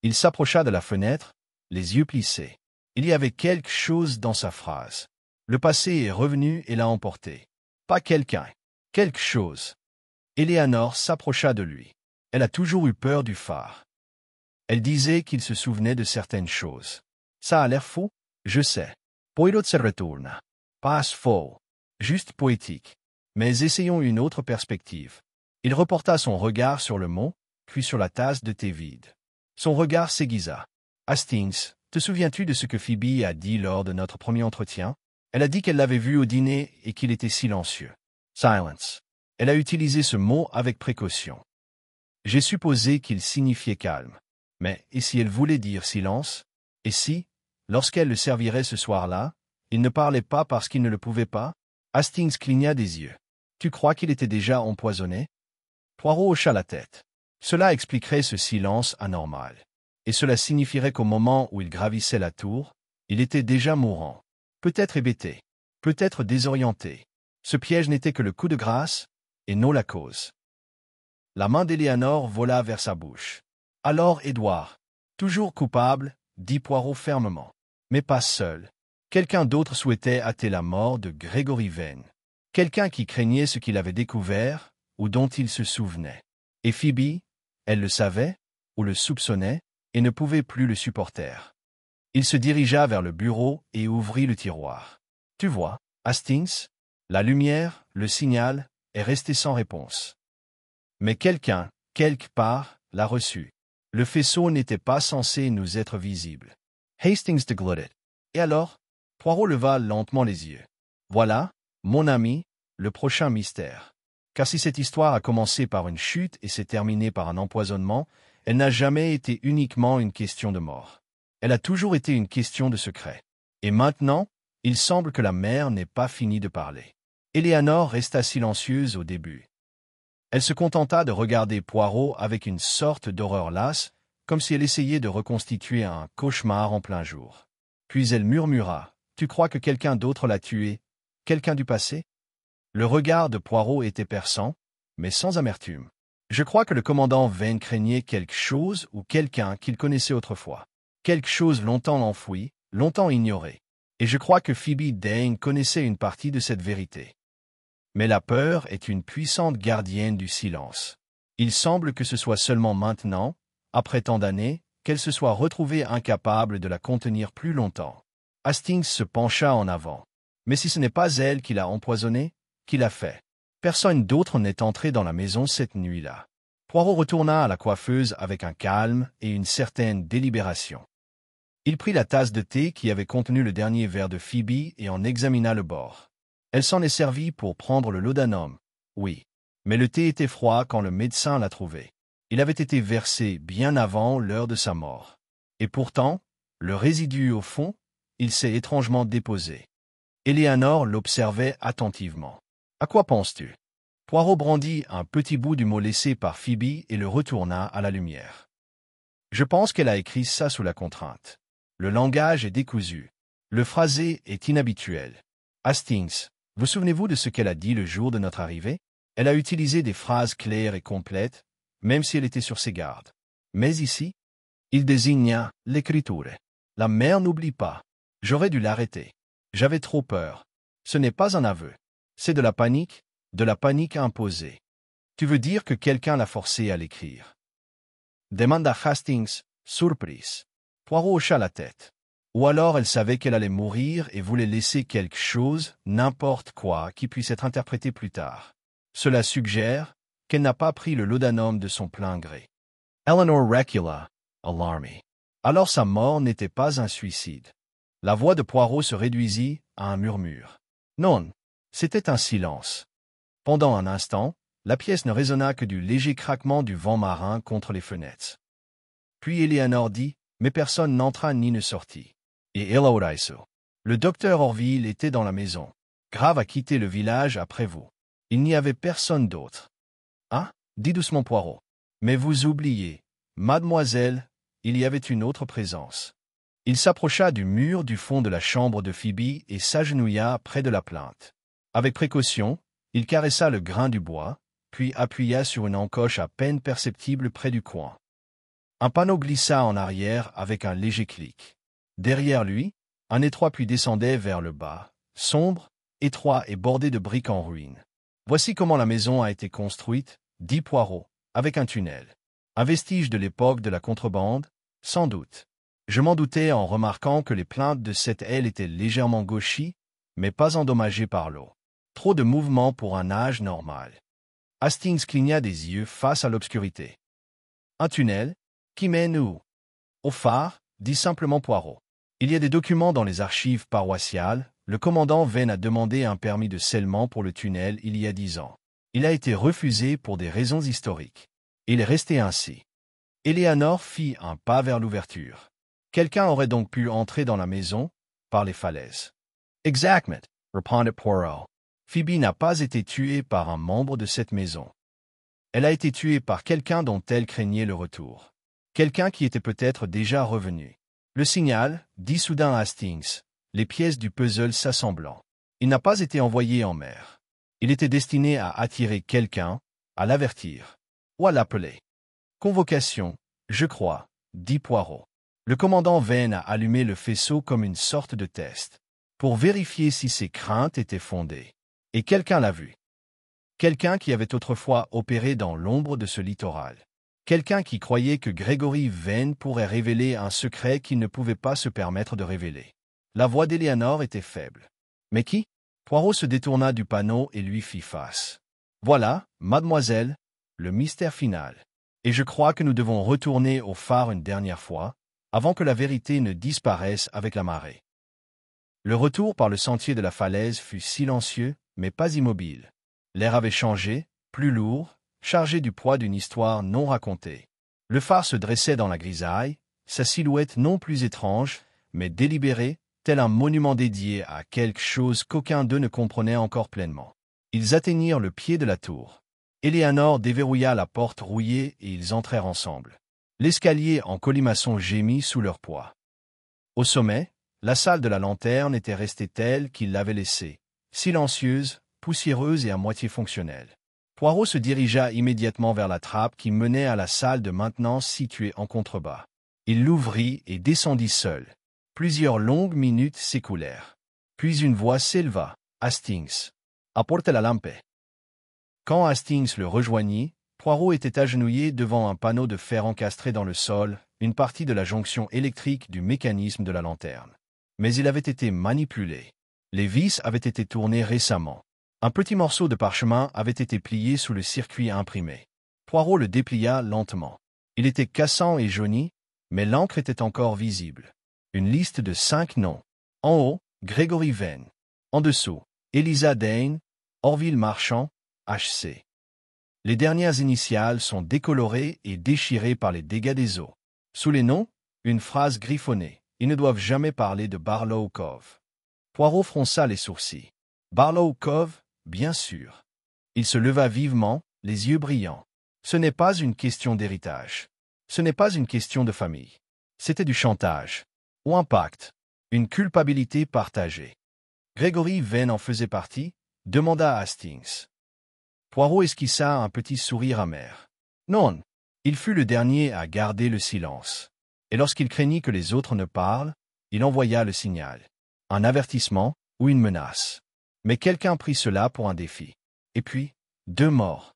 Speaker 1: Il s'approcha de la fenêtre, les yeux plissés. Il y avait quelque chose dans sa phrase. Le passé est revenu et l'a emporté. Pas quelqu'un. Quelque chose. Eleanor s'approcha de lui. Elle a toujours eu peur du phare. Elle disait qu'il se souvenait de certaines choses. Ça a l'air faux, je sais. Poirot se retourna. Pas faux. Juste poétique. Mais essayons une autre perspective. Il reporta son regard sur le mot, puis sur la tasse de thé vide. Son regard s'aiguisa. Hastings, te souviens-tu de ce que Phoebe a dit lors de notre premier entretien? Elle a dit qu'elle l'avait vu au dîner et qu'il était silencieux. Silence. Elle a utilisé ce mot avec précaution. J'ai supposé qu'il signifiait calme. Mais, et si elle voulait dire silence? Et si, lorsqu'elle le servirait ce soir-là, il ne parlait pas parce qu'il ne le pouvait pas? Hastings cligna des yeux. Tu crois qu'il était déjà empoisonné? Poirot hocha la tête. Cela expliquerait ce silence anormal. Et cela signifierait qu'au moment où il gravissait la tour, il était déjà mourant. Peut-être hébété. Peut-être désorienté. Ce piège n'était que le coup de grâce, et non la cause. La main d'Eleanor vola vers sa bouche. Alors Édouard. Toujours coupable, dit Poirot fermement. Mais pas seul. Quelqu'un d'autre souhaitait hâter la mort de Gregory Vane. Quelqu'un qui craignait ce qu'il avait découvert, ou dont il se souvenait. Et Phoebe, elle le savait, ou le soupçonnait, et ne pouvait plus le supporter. Il se dirigea vers le bureau et ouvrit le tiroir. Tu vois, Hastings, la lumière, le signal, est resté sans réponse. Mais quelqu'un, quelque part, l'a reçu. Le faisceau n'était pas censé nous être visible. Hastings déglutit. Et alors? Poirot leva lentement les yeux. Voilà, mon ami, le prochain mystère. Car si cette histoire a commencé par une chute et s'est terminée par un empoisonnement, elle n'a jamais été uniquement une question de mort. Elle a toujours été une question de secret. Et maintenant, il semble que la mère n'ait pas fini de parler. Eleanor resta silencieuse au début. Elle se contenta de regarder Poirot avec une sorte d'horreur lasse, comme si elle essayait de reconstituer un cauchemar en plein jour. Puis elle murmura, « Tu crois que quelqu'un d'autre l'a tué? Quelqu'un du passé ?» Le regard de Poirot était perçant, mais sans amertume. « Je crois que le commandant Vane craignait quelque chose ou quelqu'un qu'il connaissait autrefois. Quelque chose longtemps enfoui, longtemps ignoré. Et je crois que Phoebe Dane connaissait une partie de cette vérité. Mais la peur est une puissante gardienne du silence. Il semble que ce soit seulement maintenant, après tant d'années, qu'elle se soit retrouvée incapable de la contenir plus longtemps. » Hastings se pencha en avant. « Mais si ce n'est pas elle qui l'a empoisonné, qui l'a fait? Personne d'autre n'est entré dans la maison cette nuit-là. » Poirot retourna à la coiffeuse avec un calme et une certaine délibération. Il prit la tasse de thé qui avait contenu le dernier verre de Phoebe et en examina le bord. Elle s'en est servie pour prendre le laudanum. Oui. Mais le thé était froid quand le médecin l'a trouvé. Il avait été versé bien avant l'heure de sa mort. Et pourtant, le résidu au fond, il s'est étrangement déposé. Eleanor l'observait attentivement. « À quoi penses-tu » Poirot brandit un petit bout du mot laissé par Phoebe et le retourna à la lumière. « Je pense qu'elle a écrit ça sous la contrainte. Le langage est décousu. Le phrasé est inhabituel. Hastings, vous souvenez-vous de ce qu'elle a dit le jour de notre arrivée? Elle a utilisé des phrases claires et complètes, même si elle était sur ses gardes. Mais ici, il désigna l'écriture. La mère n'oublie pas. J'aurais dû l'arrêter. J'avais trop peur. Ce n'est pas un aveu. C'est de la panique imposée. Tu veux dire que quelqu'un l'a forcée à l'écrire? Demanda Hastings, surprise. Poirot hocha la tête. Ou alors elle savait qu'elle allait mourir et voulait laisser quelque chose, n'importe quoi, qui puisse être interprété plus tard. Cela suggère qu'elle n'a pas pris le laudanum de son plein gré. Eleanor recula, alarmée. Alors sa mort n'était pas un suicide. La voix de Poirot se réduisit à un murmure. Non, c'était un silence. Pendant un instant, la pièce ne résonna que du léger craquement du vent marin contre les fenêtres. Puis Eleanor dit, mais personne n'entra ni ne sortit. Et Elouraiso. Le docteur Orville était dans la maison. Grave a quitté le village après vous. Il n'y avait personne d'autre. Ah, dit doucement Poirot. Mais vous oubliez, mademoiselle, il y avait une autre présence. Il s'approcha du mur du fond de la chambre de Phoebe et s'agenouilla près de la plinthe. Avec précaution, il caressa le grain du bois, puis appuya sur une encoche à peine perceptible près du coin. Un panneau glissa en arrière avec un léger clic. Derrière lui, un étroit puits descendait vers le bas, sombre, étroit et bordé de briques en ruine. Voici comment la maison a été construite, dit Poirot, avec un tunnel. Un vestige de l'époque de la contrebande, sans doute. Je m'en doutais en remarquant que les plaintes de cette aile étaient légèrement gauchies, mais pas endommagées par l'eau. Trop de mouvement pour un âge normal. Hastings cligna des yeux face à l'obscurité. Un tunnel? Qui mène où? Au phare, dit simplement Poirot. Il y a des documents dans les archives paroissiales. Le commandant Vane a demandé un permis de scellement pour le tunnel il y a 10 ans. Il a été refusé pour des raisons historiques. Il est resté ainsi. Eleanor fit un pas vers l'ouverture. Quelqu'un aurait donc pu entrer dans la maison, par les falaises. Exactement, répondit Poirot. Phoebe n'a pas été tuée par un membre de cette maison. Elle a été tuée par quelqu'un dont elle craignait le retour. Quelqu'un qui était peut-être déjà revenu. Le signal, dit soudain Hastings, les pièces du puzzle s'assemblant. Il n'a pas été envoyé en mer. Il était destiné à attirer quelqu'un, à l'avertir, ou à l'appeler. Convocation, je crois, dit Poirot. Le commandant Vane a allumé le faisceau comme une sorte de test, pour vérifier si ses craintes étaient fondées. Et quelqu'un l'a vu. Quelqu'un qui avait autrefois opéré dans l'ombre de ce littoral. Quelqu'un qui croyait que Gregory Vane pourrait révéler un secret qu'il ne pouvait pas se permettre de révéler. La voix d'Eleanor était faible. Mais qui? Poirot se détourna du panneau et lui fit face. Voilà, mademoiselle, le mystère final. Et je crois que nous devons retourner au phare une dernière fois, avant que la vérité ne disparaisse avec la marée. Le retour par le sentier de la falaise fut silencieux, mais pas immobile. L'air avait changé, plus lourd, chargé du poids d'une histoire non racontée. Le phare se dressait dans la grisaille, sa silhouette non plus étrange, mais délibérée, tel un monument dédié à quelque chose qu'aucun d'eux ne comprenait encore pleinement. Ils atteignirent le pied de la tour. Éléanore déverrouilla la porte rouillée et ils entrèrent ensemble. L'escalier en colimaçon gémit sous leur poids. Au sommet, la salle de la lanterne était restée telle qu'il l'avait laissée, silencieuse, poussiéreuse et à moitié fonctionnelle. Poirot se dirigea immédiatement vers la trappe qui menait à la salle de maintenance située en contrebas. Il l'ouvrit et descendit seul. Plusieurs longues minutes s'écoulèrent. Puis une voix s'éleva. « Hastings, apporte la lampe. » Quand Hastings le rejoignit, Poirot était agenouillé devant un panneau de fer encastré dans le sol, une partie de la jonction électrique du mécanisme de la lanterne. Mais il avait été manipulé. Les vis avaient été tournées récemment. Un petit morceau de parchemin avait été plié sous le circuit imprimé. Poirot le déplia lentement. Il était cassant et jauni, mais l'encre était encore visible. Une liste de 5 noms. En haut, Gregory Venn. En dessous, Eliza Dane, Orville Marchand, H.C. Les dernières initiales sont décolorées et déchirées par les dégâts des eaux. Sous les noms, une phrase griffonnée. Ils ne doivent jamais parler de Barlow Cove. Poirot fronça les sourcils. Barlow Cove, bien sûr. Il se leva vivement, les yeux brillants. Ce n'est pas une question d'héritage. Ce n'est pas une question de famille. C'était du chantage. Ou un pacte. Une culpabilité partagée. Gregory Venn en faisait partie, demanda Hastings. Poirot esquissa un petit sourire amer. Non. Il fut le dernier à garder le silence. Et lorsqu'il craignit que les autres ne parlent, il envoya le signal. Un avertissement ou une menace. Mais quelqu'un prit cela pour un défi. Et puis, 2 morts.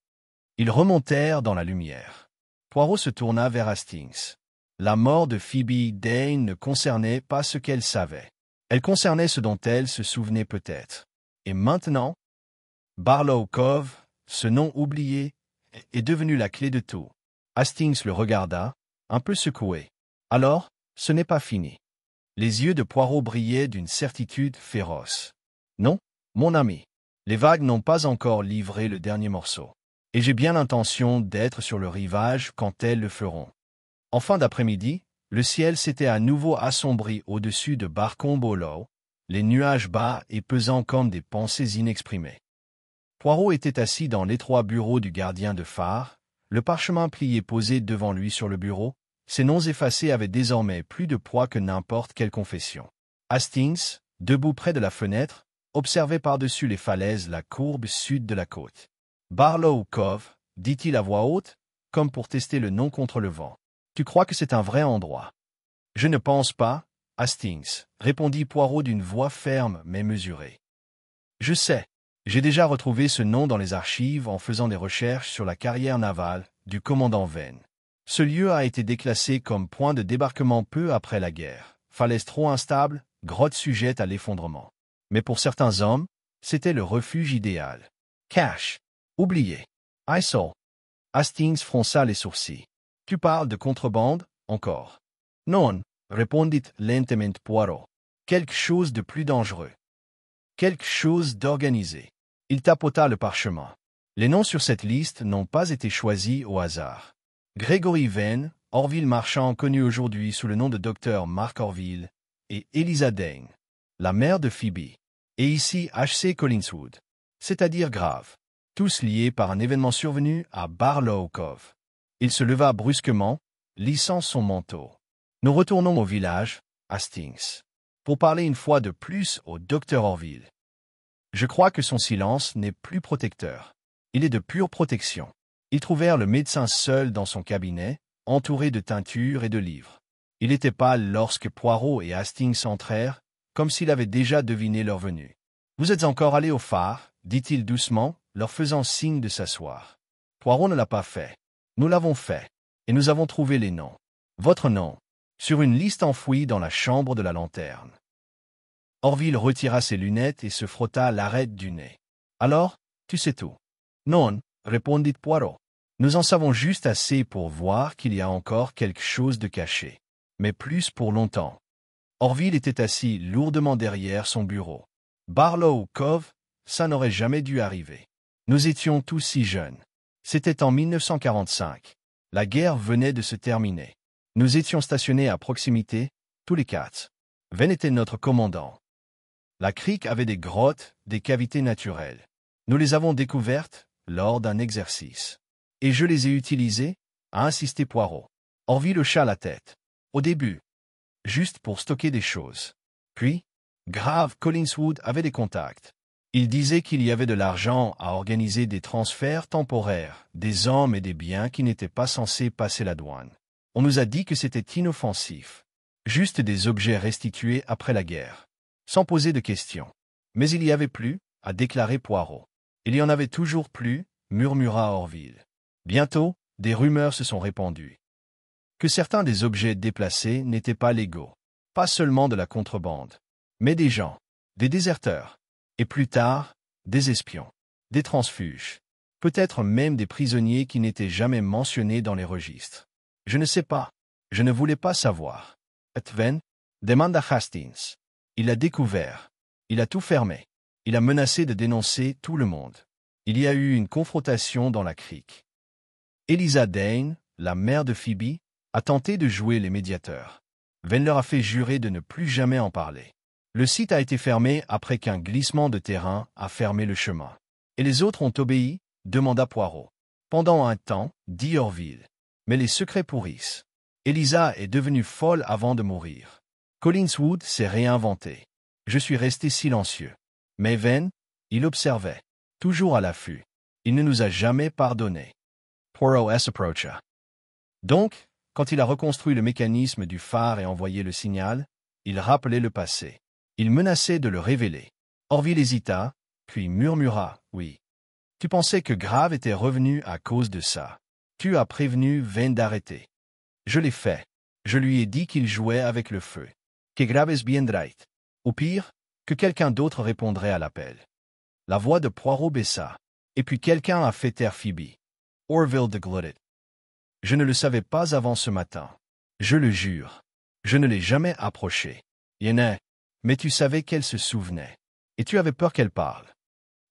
Speaker 1: Ils remontèrent dans la lumière. Poirot se tourna vers Hastings. La mort de Phoebe Dane ne concernait pas ce qu'elle savait. Elle concernait ce dont elle se souvenait peut-être. Et maintenant, Barlow Cove, ce nom oublié, est devenu la clé de tout. Hastings le regarda, un peu secoué. Alors, ce n'est pas fini. Les yeux de Poirot brillaient d'une certitude féroce. Non, mon ami. Les vagues n'ont pas encore livré le dernier morceau. Et j'ai bien l'intention d'être sur le rivage quand elles le feront. En fin d'après-midi, le ciel s'était à nouveau assombri au-dessus de Barcombe Hollow, les nuages bas et pesants comme des pensées inexprimées. Poirot était assis dans l'étroit bureau du gardien de phare, le parchemin plié posé devant lui sur le bureau, ses noms effacés avaient désormais plus de poids que n'importe quelle confession. Hastings, debout près de la fenêtre, observait par-dessus les falaises la courbe sud de la côte. Barlow Cove, dit-il à voix haute, comme pour tester le nom contre le vent. Tu crois que c'est un vrai endroit? Je ne pense pas, Hastings, répondit Poirot d'une voix ferme mais mesurée. Je sais. J'ai déjà retrouvé ce nom dans les archives en faisant des recherches sur la carrière navale du commandant Venn. Ce lieu a été déclassé comme point de débarquement peu après la guerre. Falaise trop instable, grotte sujette à l'effondrement. Mais pour certains hommes, c'était le refuge idéal. Cache. Oublié. ISO. Hastings fronça les sourcils. Tu parles de contrebande, encore? Non, répondit lentement Poirot. Quelque chose de plus dangereux. Quelque chose d'organisé. Il tapota le parchemin. Les noms sur cette liste n'ont pas été choisis au hasard. Gregory Venn, Orville Marchand connu aujourd'hui sous le nom de Dr Mark Orville, et Eliza Dane, la mère de Phoebe. Et ici H.C. Collinswood. C'est-à-dire grave. Tous liés par un événement survenu à Barlow Cove. Il se leva brusquement, lissant son manteau. Nous retournons au village, Hastings, pour parler une fois de plus au docteur Orville. Je crois que son silence n'est plus protecteur. Il est de pure protection. Ils trouvèrent le médecin seul dans son cabinet, entouré de teintures et de livres. Il était pâle lorsque Poirot et Hastings entrèrent, comme s'il avait déjà deviné leur venue. « Vous êtes encore allés au phare » dit-il doucement, leur faisant signe de s'asseoir. Poirot ne l'a pas fait. Nous l'avons fait. Et nous avons trouvé les noms. Votre nom. Sur une liste enfouie dans la chambre de la lanterne. Orville retira ses lunettes et se frotta l'arête du nez. Alors, tu sais tout. Non, répondit Poirot. Nous en savons juste assez pour voir qu'il y a encore quelque chose de caché. Mais plus pour longtemps. Orville était assis lourdement derrière son bureau. Barlow Cove, ça n'aurait jamais dû arriver. Nous étions tous si jeunes. C'était en 1945. La guerre venait de se terminer. Nous étions stationnés à proximité, tous les quatre. Venn était notre commandant. La crique avait des grottes, des cavités naturelles. Nous les avons découvertes lors d'un exercice. Et je les ai utilisées, a insisté Poirot. Orville hocha la tête. Au début. Juste pour stocker des choses. Puis, grave, Collinswood avait des contacts. Il disait qu'il y avait de l'argent à organiser des transferts temporaires, des hommes et des biens qui n'étaient pas censés passer la douane. On nous a dit que c'était inoffensif. Juste des objets restitués après la guerre. Sans poser de questions. Mais il y avait plus, a déclaré Poirot. Il y en avait toujours plus, murmura Orville. Bientôt, des rumeurs se sont répandues. Que certains des objets déplacés n'étaient pas légaux. Pas seulement de la contrebande. Mais des gens. Des déserteurs. Et plus tard, des espions. Des transfuges. Peut-être même des prisonniers qui n'étaient jamais mentionnés dans les registres. Je ne sais pas. Je ne voulais pas savoir. Venn demanda Hastings. Il a découvert. Il a tout fermé. Il a menacé de dénoncer tout le monde. Il y a eu une confrontation dans la crique. Eliza Dane, la mère de Phoebe, a tenté de jouer les médiateurs. Venn leur a fait jurer de ne plus jamais en parler. Le site a été fermé après qu'un glissement de terrain a fermé le chemin. Et les autres ont obéi, demanda Poirot. Pendant un temps, dit Orville. Mais les secrets pourrissent. Eliza est devenue folle avant de mourir. Collinswood s'est réinventé. Je suis resté silencieux. Mais Venn, il observait. Toujours à l'affût. Il ne nous a jamais pardonné. Poirot s'approcha. Donc, quand il a reconstruit le mécanisme du phare et envoyé le signal, il rappelait le passé. Il menaçait de le révéler. Orville hésita, puis murmura, « Oui. Tu pensais que Grave était revenu à cause de ça. Tu as prévenu Venn d'arrêter. Je l'ai fait. Je lui ai dit qu'il jouait avec le feu. Que Graves viendrait. Au pire, que quelqu'un d'autre répondrait à l'appel. » La voix de Poirot baissa. Et puis quelqu'un a fait taire Phoebe. Orville déglutit. Je ne le savais pas avant ce matin. Je le jure. Je ne l'ai jamais approchée. Mais tu savais qu'elle se souvenait. Et tu avais peur qu'elle parle.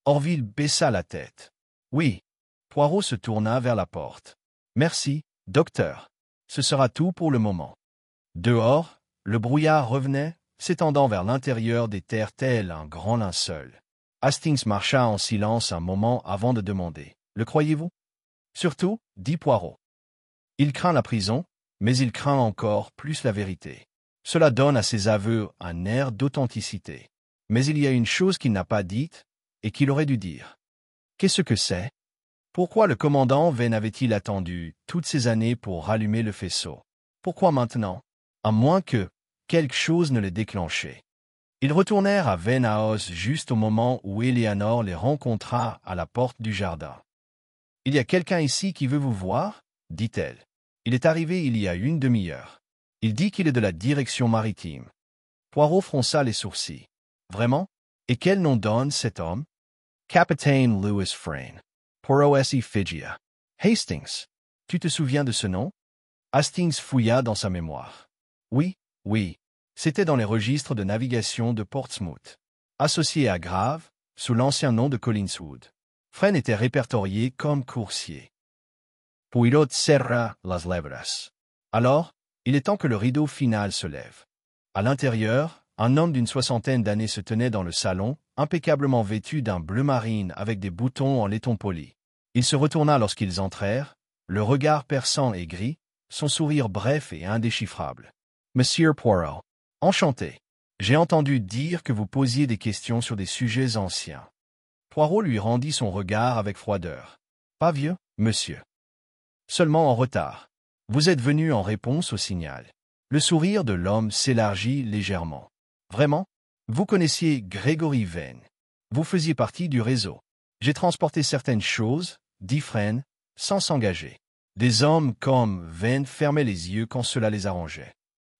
Speaker 1: Orville baissa la tête. Oui. Poirot se tourna vers la porte. Merci, docteur. Ce sera tout pour le moment. Dehors, le brouillard revenait, s'étendant vers l'intérieur des terres tel un grand linceul. Hastings marcha en silence un moment avant de demander. Le croyez-vous? Surtout, dit Poirot. Il craint la prison, mais il craint encore plus la vérité. Cela donne à ses aveux un air d'authenticité. Mais il y a une chose qu'il n'a pas dite, et qu'il aurait dû dire. Qu'est-ce que c'est? Pourquoi le commandant Venn avait-il attendu toutes ces années pour rallumer le faisceau? Pourquoi maintenant? À moins que quelque chose ne le déclenchait. Ils retournèrent à Venn House juste au moment où Eleanor les rencontra à la porte du jardin. « Il y a quelqu'un ici qui veut vous voir ?» dit-elle. « Il est arrivé il y a une demi-heure. Il dit qu'il est de la direction maritime. » Poirot fronça les sourcils. « Vraiment? Et quel nom donne cet homme? »« Capitaine Louis Frayne. » Poirot s'y figia. « Hastings. Tu te souviens de ce nom? » Hastings fouilla dans sa mémoire. « Oui, oui. C'était dans les registres de navigation de Portsmouth. Associé à Grave, sous l'ancien nom de Collinswood. Frayne était répertorié comme coursier. » Poirot serra las lèvres. Alors, il est temps que le rideau final se lève. À l'intérieur, un homme d'une soixantaine d'années se tenait dans le salon, impeccablement vêtu d'un bleu marine avec des boutons en laiton poli. Il se retourna lorsqu'ils entrèrent, le regard perçant et gris, son sourire bref et indéchiffrable. « Monsieur Poirot, enchanté. J'ai entendu dire que vous posiez des questions sur des sujets anciens. » Poirot lui rendit son regard avec froideur. « Pas vieux, monsieur. Seulement en retard. Vous êtes venu en réponse au signal. » Le sourire de l'homme s'élargit légèrement. « Vraiment? Vous connaissiez Gregory Venn. Vous faisiez partie du réseau. J'ai transporté certaines choses, dit Frayne, sans s'engager. Des hommes comme Venn fermaient les yeux quand cela les arrangeait.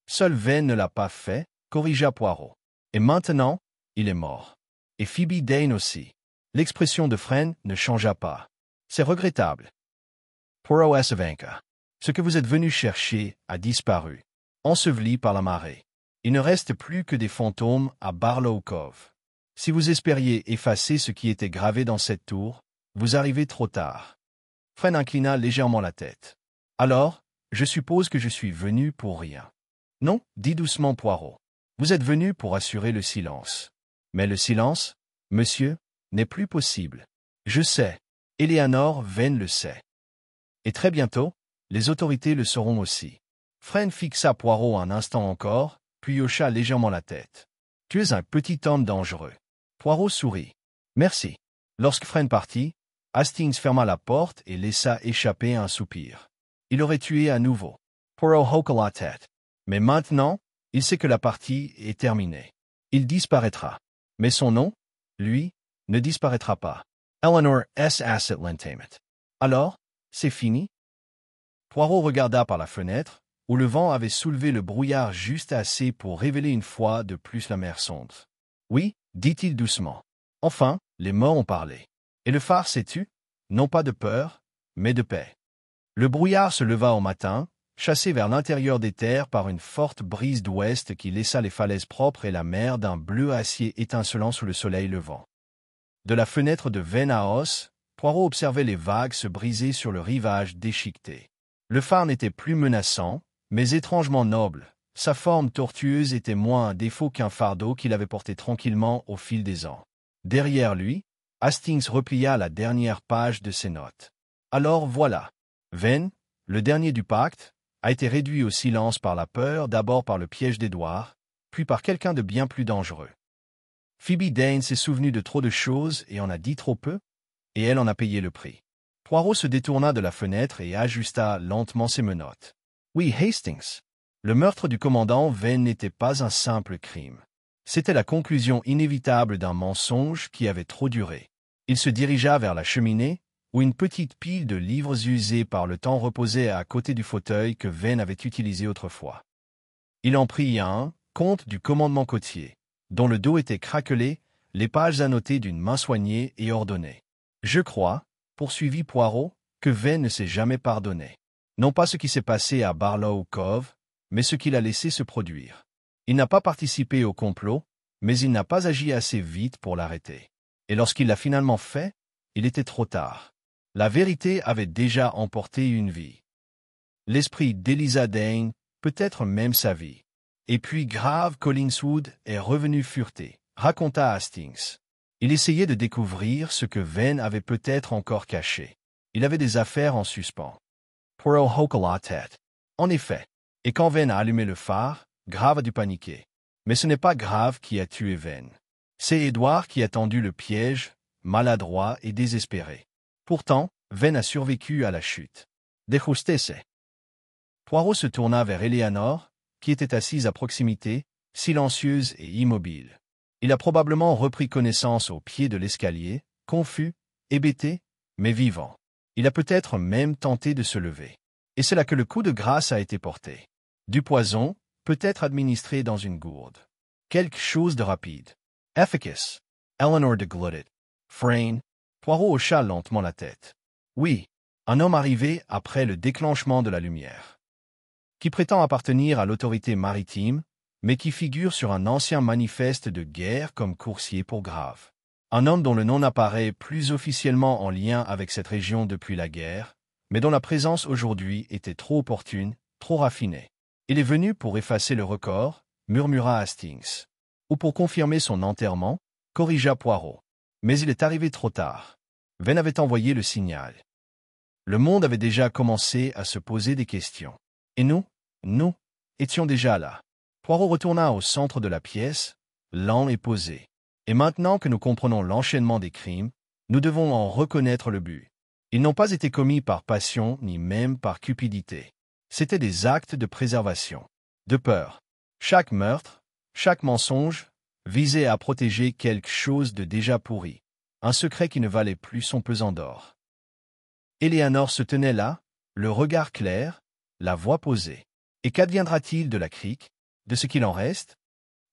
Speaker 1: Seul Venn ne l'a pas fait, corrigea Poirot. Et maintenant, il est mort. Et Phoebe Dane aussi. L'expression de Frayne ne changea pas. C'est regrettable. Poirot se vinca. Ce que vous êtes venu chercher a disparu, enseveli par la marée. Il ne reste plus que des fantômes à Barlow Cove. Si vous espériez effacer ce qui était gravé dans cette tour, vous arrivez trop tard. Fren inclina légèrement la tête. Alors, je suppose que je suis venu pour rien. Non, dit doucement Poirot. Vous êtes venu pour assurer le silence. Mais le silence, monsieur, n'est plus possible. Je sais. Eleanor Vane le sait. Et très bientôt, les autorités le sauront aussi. Fren fixa Poirot un instant encore, puis hocha légèrement la tête. Tu es un petit homme dangereux. Poirot sourit. Merci. Lorsque Fren partit, Hastings ferma la porte et laissa échapper un soupir. Il aurait tué à nouveau. Poirot hocha la tête. Mais maintenant, il sait que la partie est terminée. Il disparaîtra. Mais son nom, lui, ne disparaîtra pas. Eleanor S. Asset Lentamet. Alors, c'est fini? Poirot regarda par la fenêtre, où le vent avait soulevé le brouillard juste assez pour révéler une fois de plus la mer sombre. Oui, dit-il doucement. Enfin, les morts ont parlé. Et le phare s'est tu, non pas de peur, mais de paix. Le brouillard se leva au matin, chassé vers l'intérieur des terres par une forte brise d'ouest qui laissa les falaises propres et la mer d'un bleu acier étincelant sous le soleil levant. De la fenêtre de Vane House, Poirot observait les vagues se briser sur le rivage déchiqueté. Le phare n'était plus menaçant, mais étrangement noble. Sa forme tortueuse était moins un défaut qu'un fardeau qu'il avait porté tranquillement au fil des ans. Derrière lui, Hastings replia la dernière page de ses notes. Alors voilà. Vane, le dernier du pacte, a été réduit au silence par la peur, d'abord par le piège d'Édouard, puis par quelqu'un de bien plus dangereux. Phoebe Dane s'est souvenue de trop de choses et en a dit trop peu, et elle en a payé le prix. Poirot se détourna de la fenêtre et ajusta lentement ses menottes. Oui, Hastings. Le meurtre du commandant Vane n'était pas un simple crime. C'était la conclusion inévitable d'un mensonge qui avait trop duré. Il se dirigea vers la cheminée, où une petite pile de livres usés par le temps reposait à côté du fauteuil que Vane avait utilisé autrefois. Il en prit un, Compte du commandement côtier, dont le dos était craquelé, les pages annotées d'une main soignée et ordonnée. Je crois, poursuivit Poirot, que Vane ne s'est jamais pardonné. Non pas ce qui s'est passé à Barlow Cove, mais ce qu'il a laissé se produire. Il n'a pas participé au complot, mais il n'a pas agi assez vite pour l'arrêter. Et lorsqu'il l'a finalement fait, il était trop tard. La vérité avait déjà emporté une vie. L'esprit d'Eliza Dane, peut-être même sa vie. Et puis grave Collingswood est revenu fureter, raconta Hastings. Il essayait de découvrir ce que Vane avait peut-être encore caché. Il avait des affaires en suspens. Poirot hocha la tête. En effet. Et quand Vane a allumé le phare, Grave a dû paniquer. Mais ce n'est pas Grave qui a tué Vane. C'est Édouard qui a tendu le piège, maladroit et désespéré. Pourtant, Vane a survécu à la chute. De justesse. Poirot se tourna vers Eleanor, qui était assise à proximité, silencieuse et immobile. Il a probablement repris connaissance au pied de l'escalier, confus, hébété, mais vivant. Il a peut-être même tenté de se lever. Et c'est là que le coup de grâce a été porté. Du poison, peut-être administré dans une gourde. Quelque chose de rapide. Efficace. Eleanor de Glutted. Frayne. Poirot hocha lentement la tête. Oui, un homme arrivé après le déclenchement de la lumière. Qui prétend appartenir à l'autorité maritime, mais qui figure sur un ancien manifeste de guerre comme coursier pour Grave. Un homme dont le nom n'apparaît plus officiellement en lien avec cette région depuis la guerre, mais dont la présence aujourd'hui était trop opportune, trop raffinée. Il est venu pour effacer le record, murmura Hastings. Ou pour confirmer son enterrement, corrigea Poirot. Mais il est arrivé trop tard. Vane avait envoyé le signal. Le monde avait déjà commencé à se poser des questions. Et nous étions déjà là. Poirot retourna au centre de la pièce, lent et posé. Et maintenant que nous comprenons l'enchaînement des crimes, nous devons en reconnaître le but. Ils n'ont pas été commis par passion ni même par cupidité. C'étaient des actes de préservation, de peur. Chaque meurtre, chaque mensonge, visait à protéger quelque chose de déjà pourri, un secret qui ne valait plus son pesant d'or. Eleanor se tenait là, le regard clair, la voix posée. Et qu'adviendra-t-il de la crique, de ce qu'il en reste?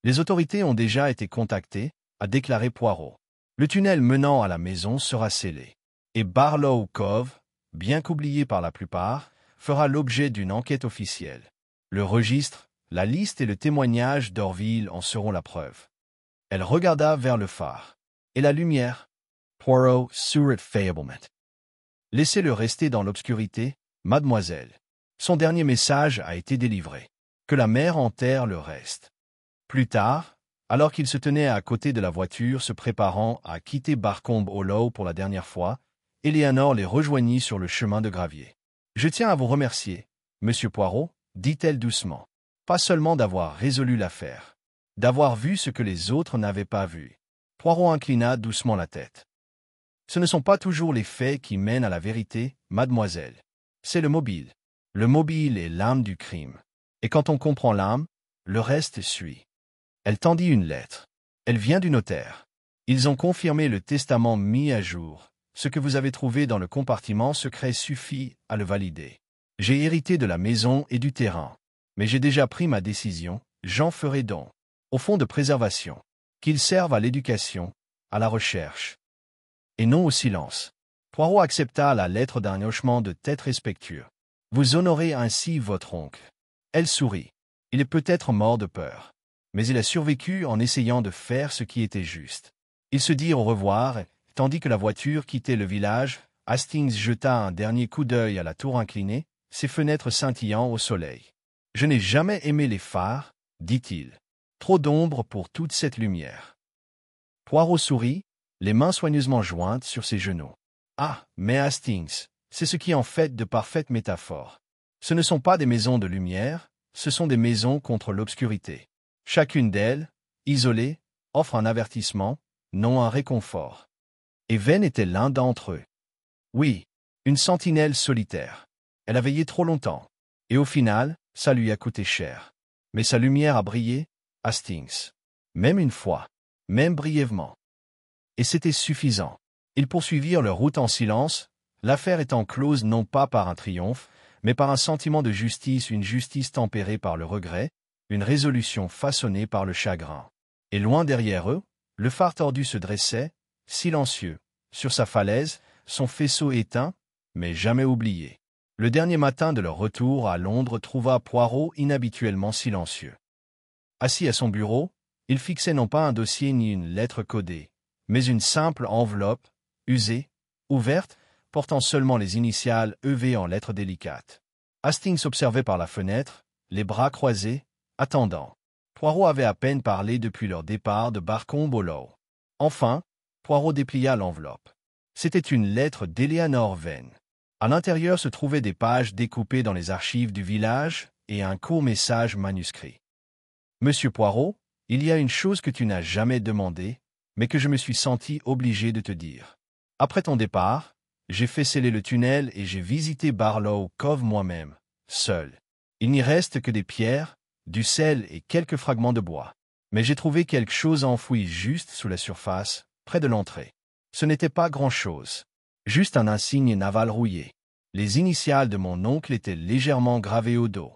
Speaker 1: Les autorités ont déjà été contactées, a déclaré Poirot. Le tunnel menant à la maison sera scellé. Et Barlow Cove, bien qu'oublié par la plupart, fera l'objet d'une enquête officielle. Le registre, La liste et le témoignage d'Orville en seront la preuve. Elle regarda vers le phare. Et la lumière? Poirot sourit faiblement. Laissez-le rester dans l'obscurité, mademoiselle. Son dernier message a été délivré. Que la mer enterre le reste. Plus tard, alors qu'il se tenait à côté de la voiture se préparant à quitter Barcombe Hollow pour la dernière fois, Éléanore les rejoignit sur le chemin de gravier. « Je tiens à vous remercier, Monsieur Poirot, dit-elle doucement. Pas seulement d'avoir résolu l'affaire, d'avoir vu ce que les autres n'avaient pas vu. » Poirot inclina doucement la tête. « Ce ne sont pas toujours les faits qui mènent à la vérité, mademoiselle. C'est le mobile. Le mobile est l'âme du crime. Et quand on comprend l'âme, le reste suit. » Elle tendit une lettre. Elle vient du notaire. Ils ont confirmé le testament mis à jour. Ce que vous avez trouvé dans le compartiment secret suffit à le valider. J'ai hérité de la maison et du terrain. Mais j'ai déjà pris ma décision, j'en ferai don. Au fonds de préservation. Qu'ils servent à l'éducation, à la recherche. Et non au silence. Poirot accepta la lettre d'un hochement de tête respectueux. Vous honorez ainsi votre oncle. Elle sourit. Il est peut-être mort de peur. Mais il a survécu en essayant de faire ce qui était juste. Ils se dirent au revoir, tandis que la voiture quittait le village. Hastings jeta un dernier coup d'œil à la tour inclinée, ses fenêtres scintillant au soleil. « Je n'ai jamais aimé les phares, dit-il. Trop d'ombre pour toute cette lumière. » Poirot sourit, les mains soigneusement jointes sur ses genoux. « Ah, mais Hastings, c'est ce qui en fait de parfaites métaphores. Ce ne sont pas des maisons de lumière, ce sont des maisons contre l'obscurité. Chacune d'elles, isolée, offre un avertissement, non un réconfort. Et Venn était l'un d'entre eux. Oui, une sentinelle solitaire. Elle a veillé trop longtemps. Et au final, ça lui a coûté cher. Mais sa lumière a brillé, Hastings. Même une fois. Même brièvement. Et c'était suffisant. Ils poursuivirent leur route en silence, l'affaire étant close non pas par un triomphe, mais par un sentiment de justice, une justice tempérée par le regret, une résolution façonnée par le chagrin. Et loin derrière eux, le phare tordu se dressait, silencieux, sur sa falaise, son faisceau éteint, mais jamais oublié. Le dernier matin de leur retour à Londres trouva Poirot inhabituellement silencieux. Assis à son bureau, il fixait non pas un dossier ni une lettre codée, mais une simple enveloppe, usée, ouverte, portant seulement les initiales EV en lettres délicates. Hastings observait par la fenêtre, les bras croisés, attendant. Poirot avait à peine parlé depuis leur départ de Barcombe Hollow. Enfin, Poirot déplia l'enveloppe. C'était une lettre d'Éléanore Venn. À l'intérieur se trouvaient des pages découpées dans les archives du village et un court message manuscrit. « Monsieur Poirot, il y a une chose que tu n'as jamais demandé, mais que je me suis senti obligé de te dire. Après ton départ, j'ai fait sceller le tunnel et j'ai visité Barlow Cove moi-même, seul. Il n'y reste que des pierres, du sel et quelques fragments de bois. Mais j'ai trouvé quelque chose enfoui juste sous la surface, près de l'entrée. Ce n'était pas grand-chose. Juste un insigne naval rouillé. Les initiales de mon oncle étaient légèrement gravées au dos.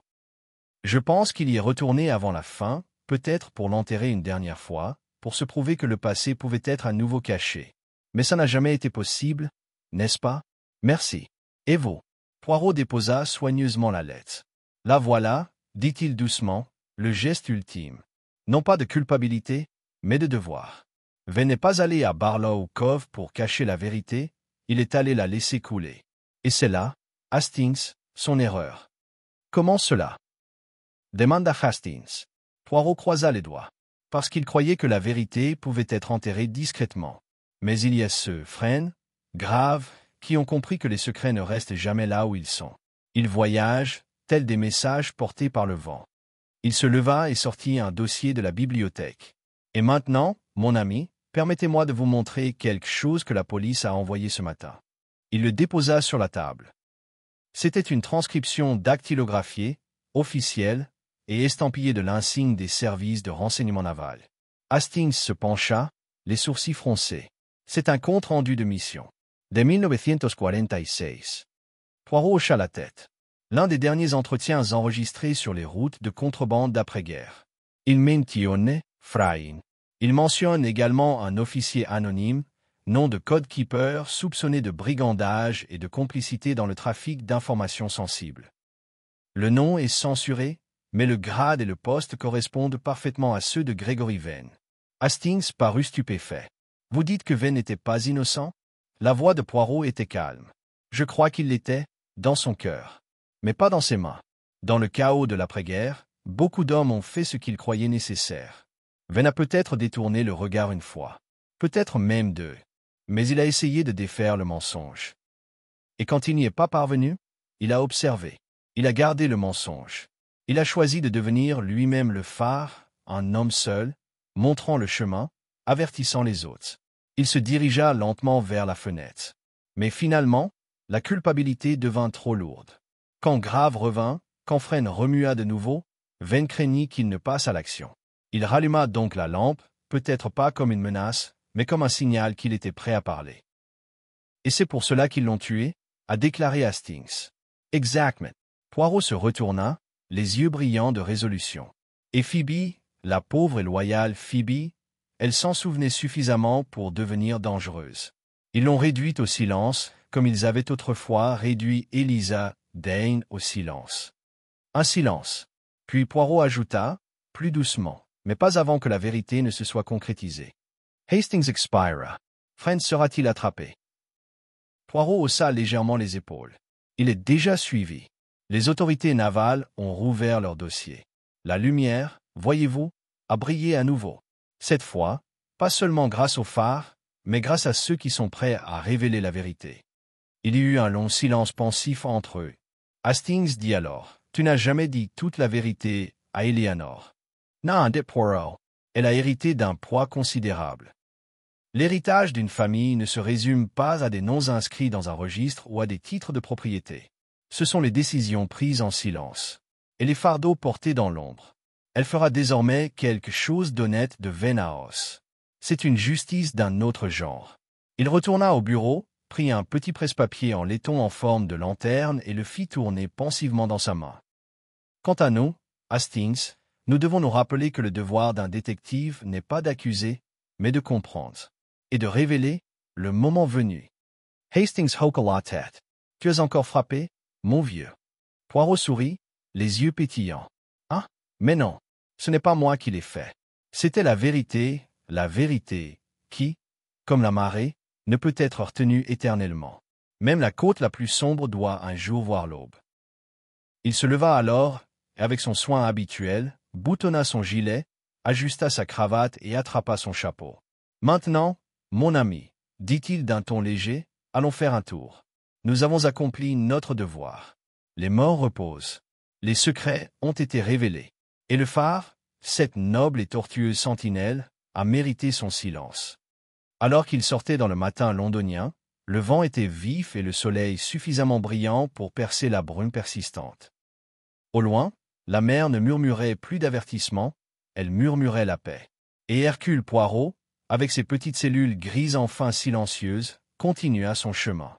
Speaker 1: Je pense qu'il y est retourné avant la fin, peut-être pour l'enterrer une dernière fois, pour se prouver que le passé pouvait être à nouveau caché. Mais ça n'a jamais été possible, n'est-ce pas? Merci. Et vous? Poirot déposa soigneusement la lettre. La voilà, dit-il doucement, le geste ultime. Non pas de culpabilité, mais de devoir. Venn n'est pas allé à Barlow Cove pour cacher la vérité, il est allé la laisser couler. Et c'est là, Hastings, son erreur. Comment cela? Demanda Hastings. Poirot croisa les doigts. Parce qu'il croyait que la vérité pouvait être enterrée discrètement. Mais il y a ceux, frênes, graves, qui ont compris que les secrets ne restent jamais là où ils sont. Ils voyagent, tels des messages portés par le vent. Il se leva et sortit un dossier de la bibliothèque. Et maintenant, mon ami, permettez-moi de vous montrer quelque chose que la police a envoyé ce matin. Il le déposa sur la table. C'était une transcription dactylographiée, officielle, et estampillée de l'insigne des services de renseignement naval. Hastings se pencha, les sourcils froncés. C'est un compte-rendu de mission. De 1946. Poirot hocha la tête. L'un des derniers entretiens enregistrés sur les routes de contrebande d'après-guerre. Il mentionne Frein. Il mentionne également un officier anonyme, nom de code-keeper soupçonné de brigandage et de complicité dans le trafic d'informations sensibles. Le nom est censuré, mais le grade et le poste correspondent parfaitement à ceux de Gregory Venn. Hastings parut stupéfait. « Vous dites que Venn n'était pas innocent ?» La voix de Poirot était calme. « Je crois qu'il l'était, dans son cœur. Mais pas dans ses mains. Dans le chaos de l'après-guerre, beaucoup d'hommes ont fait ce qu'ils croyaient nécessaire. Venn a peut-être détourné le regard une fois. Peut-être même deux. Mais il a essayé de défaire le mensonge. Et quand il n'y est pas parvenu, il a observé. Il a gardé le mensonge. Il a choisi de devenir lui-même le phare, un homme seul, montrant le chemin, avertissant les autres. Il se dirigea lentement vers la fenêtre. Mais finalement, la culpabilité devint trop lourde. Quand Grave revint, quand Fresne remua de nouveau, Venn craignit qu'il ne passe à l'action. Il ralluma donc la lampe, peut-être pas comme une menace, mais comme un signal qu'il était prêt à parler. « Et c'est pour cela qu'ils l'ont tué ?» a déclaré Hastings. « Exactement. » Poirot se retourna, les yeux brillants de résolution. Et Phoebe, la pauvre et loyale Phoebe, elle s'en souvenait suffisamment pour devenir dangereuse. Ils l'ont réduite au silence, comme ils avaient autrefois réduit Eliza Dane au silence. Un silence. Puis Poirot ajouta, plus doucement, mais pas avant que la vérité ne se soit concrétisée. Hastings expira. Fresne sera-t-il attrapé? Poirot haussa légèrement les épaules. Il est déjà suivi. Les autorités navales ont rouvert leur dossier. La lumière, voyez-vous, a brillé à nouveau. Cette fois, pas seulement grâce aux phares, mais grâce à ceux qui sont prêts à révéler la vérité. Il y eut un long silence pensif entre eux. Hastings dit alors, « Tu n'as jamais dit toute la vérité à Eleanor. » Non, dit Poirot. Elle a hérité d'un poids considérable. L'héritage d'une famille ne se résume pas à des noms inscrits dans un registre ou à des titres de propriété. Ce sont les décisions prises en silence et les fardeaux portés dans l'ombre. Elle fera désormais quelque chose d'honnête de Venn à os. C'est une justice d'un autre genre. Il retourna au bureau, prit un petit presse-papier en laiton en forme de lanterne et le fit tourner pensivement dans sa main. Quant à nous, Hastings, nous devons nous rappeler que le devoir d'un détective n'est pas d'accuser, mais de comprendre. Et de révéler, le moment venu. Hastings hocha la tête. « Tu es encore frappé, mon vieux ?» Poirot sourit, les yeux pétillants. « Ah, mais non, ce n'est pas moi qui l'ai fait. C'était la vérité, qui, comme la marée, ne peut être retenue éternellement. Même la côte la plus sombre doit un jour voir l'aube. » Il se leva alors, et avec son soin habituel, boutonna son gilet, ajusta sa cravate et attrapa son chapeau. « Maintenant, mon ami, dit-il d'un ton léger, allons faire un tour. Nous avons accompli notre devoir. Les morts reposent. Les secrets ont été révélés. Et le phare, cette noble et tortueuse sentinelle, a mérité son silence. » Alors qu'il sortait dans le matin londonien, le vent était vif et le soleil suffisamment brillant pour percer la brume persistante. Au loin, la mer ne murmurait plus d'avertissement, elle murmurait la paix. Et Hercule Poirot, avec ses petites cellules grises enfin silencieuses, continua son chemin.